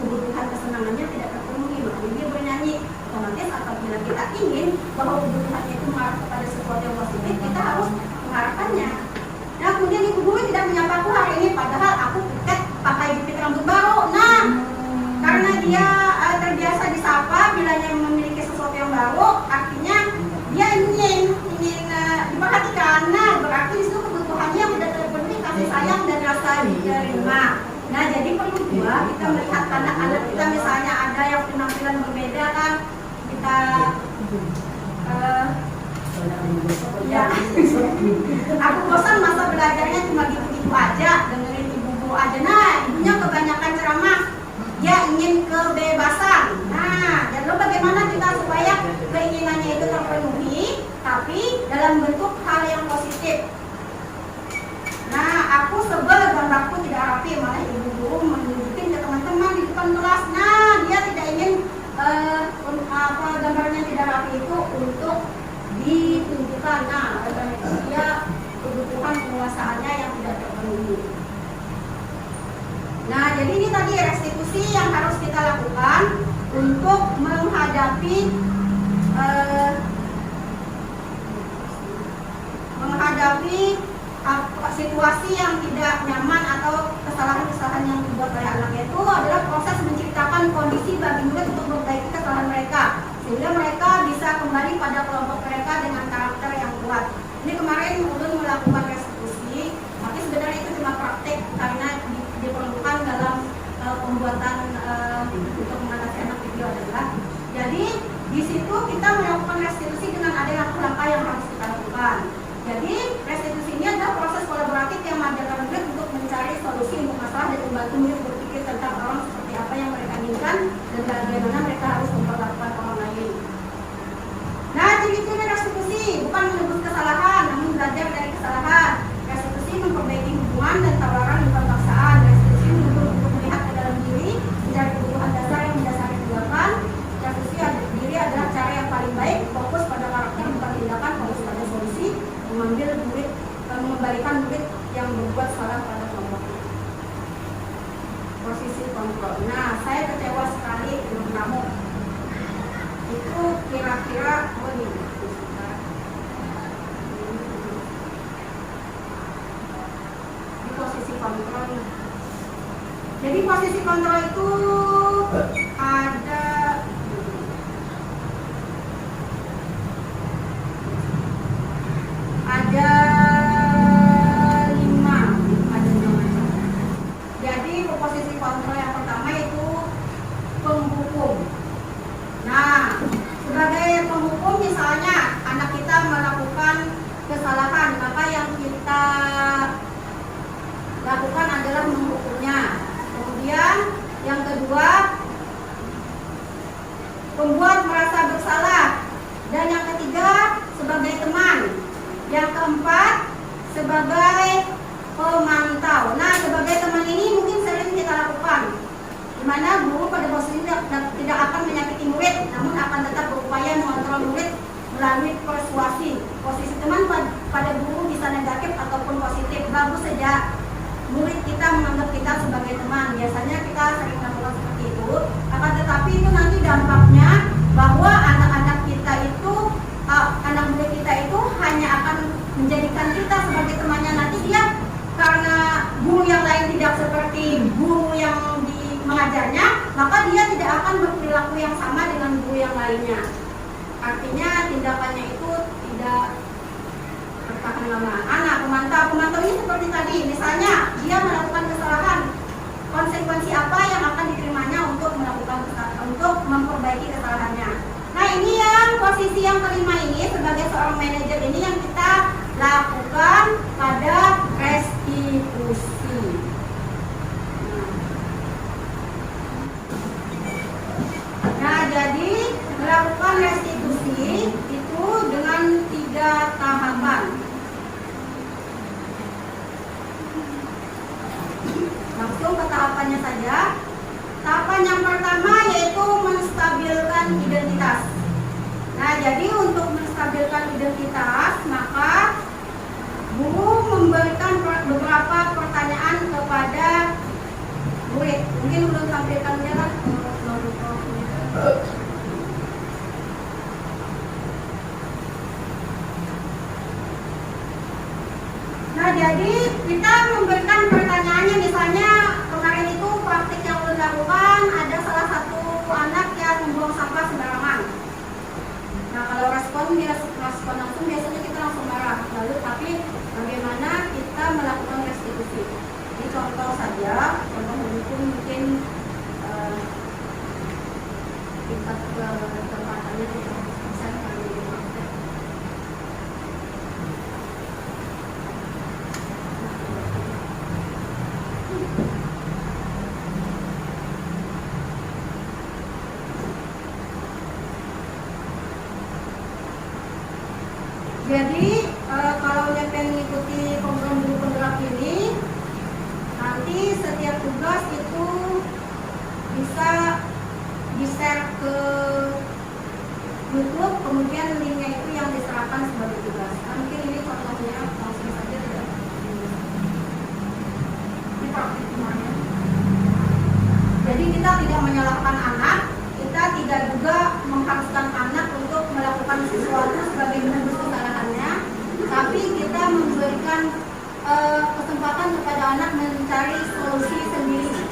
kebutuhan kesenangannya tidak terpenuhi, makanya dia bernyanyi. Otomatis apabila kita ingin bahwa kebutuhannya itu mengarah kepada sesuatu yang positif, kita harus mengarahkannya. Nah, kemudian ibu guru tidak menyapa aku hari ini, padahal aku piket pakai jepit rambut baru. Nah, karena dia terbiasa disapa, bila dia memiliki sesuatu yang baru, artinya dia ingin diperhatikan. Nah, berarti itu kebutuhannya tidak terpenuhi, kasih sayang dan rasa diterima. Nah, jadi perlu juga kita melihat anak-anak kita, misalnya ada yang penampilan berbeda kan, kita ya, aku bosan masa belajarnya cuma gitu-gitu aja, dengerin ibu guru aja. Nah, ibunya kebanyakan ceramah, dia ingin kebebasan. Nah, lalu bagaimana kita supaya keinginannya itu terpenuhi, tapi dalam bentuk hal yang positif. Nah, aku sebel gambarku tidak rapi, malah ibu guru menunjukin ke teman-teman di depan kelas. Nah, dia tidak ingin gambarnya tidak rapi itu untuk ditunjukkan. Nah, oleh itu dia kebutuhan penguasaannya yang tidak terpenuhi. Nah, jadi ini tadi restitusi yang harus kita lakukan untuk menghadapi situasi yang tidak nyaman atau kesalahan-kesalahan yang dibuat oleh anak itu adalah proses menciptakan kondisi bagi murid untuk memperbaiki kesalahan mereka sehingga mereka bisa kembali pada kelompok mereka dengan karakter yang kuat. Ini kemarin Ulun melakukan restitusi, tapi sebenarnya itu cuma praktek karena diperlukan dalam pembuatan untuk mengatasi anak video adalah. Jadi di situ kita melakukan restitusi dengan ada langkah-langkah yang harus kita lakukan. Jadi restitusi ini adalah proses kolaboratif yang mengajarkan murid untuk mencari solusi untuk masalah dan membantu murid berpikir tentang orang seperti apa yang mereka inginkan dan bagaimana mereka harus memperlakukan orang lain. Nah, ciri-ciri restitusi bukan menebus kesalahan, namun belajar dari kesalahan. Restitusi memperbaiki hubungan dan tawaran bukan paksaan. Restitusi untuk melihat ke dalam diri, mencari kebutuhan dasar yang mendasari tindakan. Restitusi diri adalah cara yang paling baik, fokus pada karakter bukan tindakan, fokus pada solusi. Mengambil murid, mengembalikan murid yang berbuat salah pada kelompoknya. Posisi kontrol. Nah, saya kecewa sekali dengan kamu. Itu kira-kira di posisi kontrol. Jadi posisi kontrol itu ada Jadi posisi kontrol yang pertama itu penghukum. Nah, sebagai penghukum misalnya anak kita melakukan kesalahan, maka yang kita lakukan adalah menghukumnya. Kemudian yang kedua, pembuat merasa bersalah Yang keempat, sebagai pemantau. Nah, sebagai teman ini mungkin sering kita lakukan, di mana guru pada posisi tidak akan menyakiti murid, namun akan tetap berupaya mengontrol murid melalui persuasi. Posisi teman pada guru bisa negatif ataupun positif. Bagus saja murid kita menganggap kita sebagai teman. Biasanya kita sering melakukan seperti itu. Akan tetapi itu nanti dampaknya bahwa anak-anak kita itu, anak murid kita itu hanya akan menjadikan kita sebagai temannya. Nanti dia karena guru yang lain tidak seperti guru yang mengajarnya, maka dia tidak akan berperilaku yang sama dengan guru yang lainnya. Artinya tindakannya itu tidak bertahan lama. Anak pemantau ini seperti tadi, misalnya dia melakukan kesalahan, konsekuensi apa yang akan diterimanya untuk memperbaiki kesalahannya. Nah, ini yang posisi yang kelima ini sebagai seorang manajer ini yang kita lakukan pada restitusi. Nah, jadi melakukan restitusi itu dengan 3 tahapan. Langsung ke tahapannya saja. Tahapan yang pertama yaitu menstabilkan identitas. Nah, jadi untuk menstabilkan identitas, maka guru memberikan beberapa pertanyaan kepada murid. Mungkin belum tampilkan kan? Nah, jadi kita memberikan pertanyaannya, misalnya kemarin itu praktik yang belum dilakukan, ada salah satu anak yang membuang sampah sembarangan. Nah, kalau respon langsung biasanya kita langsung marah. Lalu tapi bagaimana kita melakukan restitusi? Ini contoh saja, contoh itu mungkin tingkat ketempatannya 100% kali ini. Jadi kalau yang pengen mengikuti program guru penggerak ini, nanti setiap tugas itu bisa di-share ke YouTube, kemudian linknya itu yang diserahkan sebagai tugas. Nah, mungkin ini contohnya, langsung saja tidak. Ini praktik kemarin. Jadi kita tidak menyalahkan anak, kita tidak juga mengharuskan anak untuk melakukan sesuatu sebagai bentuk kesalahannya, tapi kita memberikan kesempatan kepada anak mencari solusi sendiri.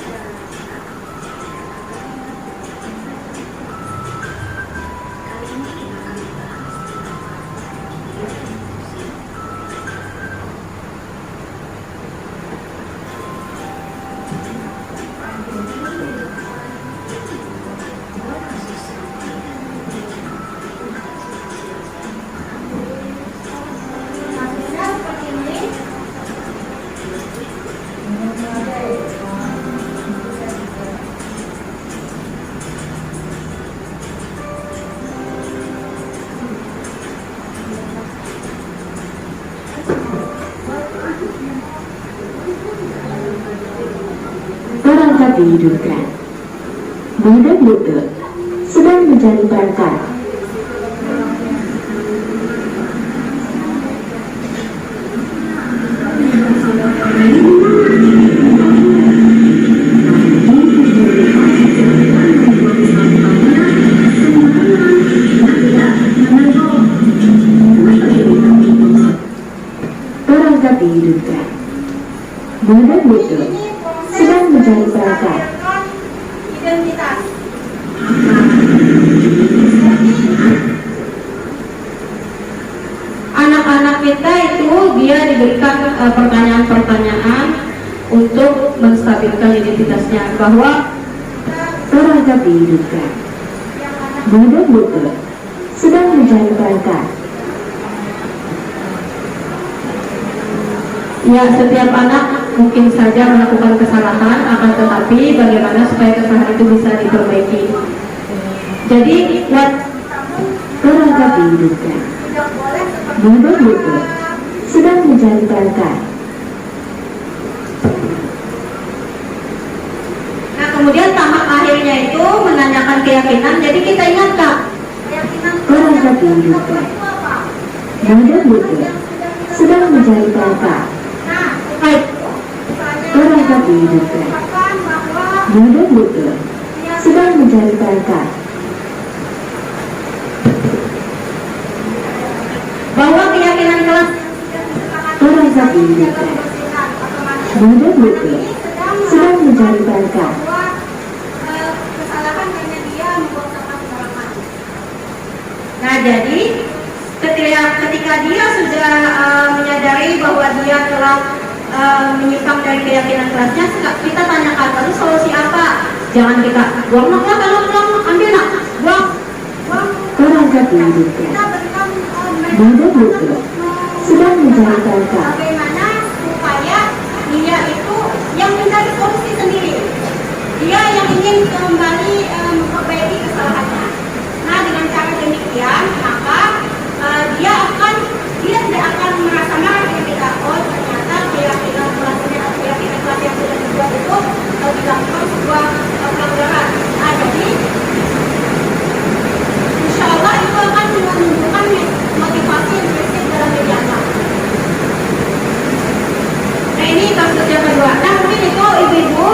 Perangkat dihidupkan. Budak-budak sedang mencari perangkat. Perangkat dihidupkan. Budak-budak sedang mencari perangkat. Identitas. Anak-anak kita itu dia diberikan pertanyaan-pertanyaan untuk menstabilkan identitasnya, bahwa Perangkat dihidupkan. Budak-budak sedang mencari perangkat. ya setiap anak mungkin saja melakukan kesalahan, akan tetapi bagaimana supaya kesalahan itu bisa diperbaiki. Jadi Perangkat dihidupkan. Budak-budak sedang mencari bakat. Nah, kemudian tahap akhirnya itu menanyakan keyakinan. Jadi kita ingat Kak, Keyakinan Orang kaki hidupkan. itu apa? Badan butuh, sedang mencari bakat. Nah, baik. Orang kaki hidupkan. katakan bahwa Badan butuh, sedang mencari bakat. Bahwa keyakinan kelas Orang kaki hidupkan. Badan butuh, sedang mencari bakat. bahwa kesalahan hanya dia membuat salah orang lain. Nah, jadi ketika dia sudah menyadari bahwa dia telah menyimpang dari keyakinan kelasnya, kita tanyakan, lalu solusi apa? Jangan kita buang nak lah, kalau buang ambil nak, buang. Orang kaki hidupkan. Kita berikan Badan butuh, sedang mencari bakat. bagaimana supaya dia itu yang mencari solusi sendiri. Dia yang ingin kembali memperbaiki kesalahannya. Nah, dengan cara demikian, maka dia tidak akan merasa marah ketika ternyata keyakinan kelasnya atau keyakinan kelas yang sudah dibuat itu dilakukan sebuah pelanggaran. Nah, jadi insya Allah itu akan menunjukkan motivasi yang prinsip dalam kegiatan. Nah, ini kasus yang kedua. Nah, mungkin itu ibu-ibu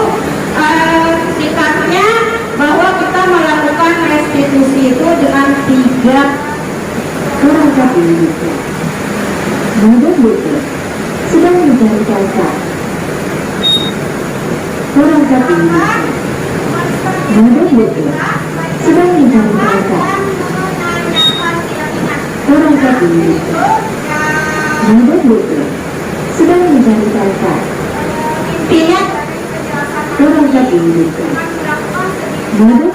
sifatnya bahwa kita melakukan restitusi itu dengan 3. Orang kaki hidupkan. Badan butuh, sedang mencari bakat. Orang kaki hidupkan. Badan butuh, sedang mencari bakat. Orang kaki hidupkan. Badan butuh, sedang mencari bakat. Intinya Orang kaki hidupkan. Badan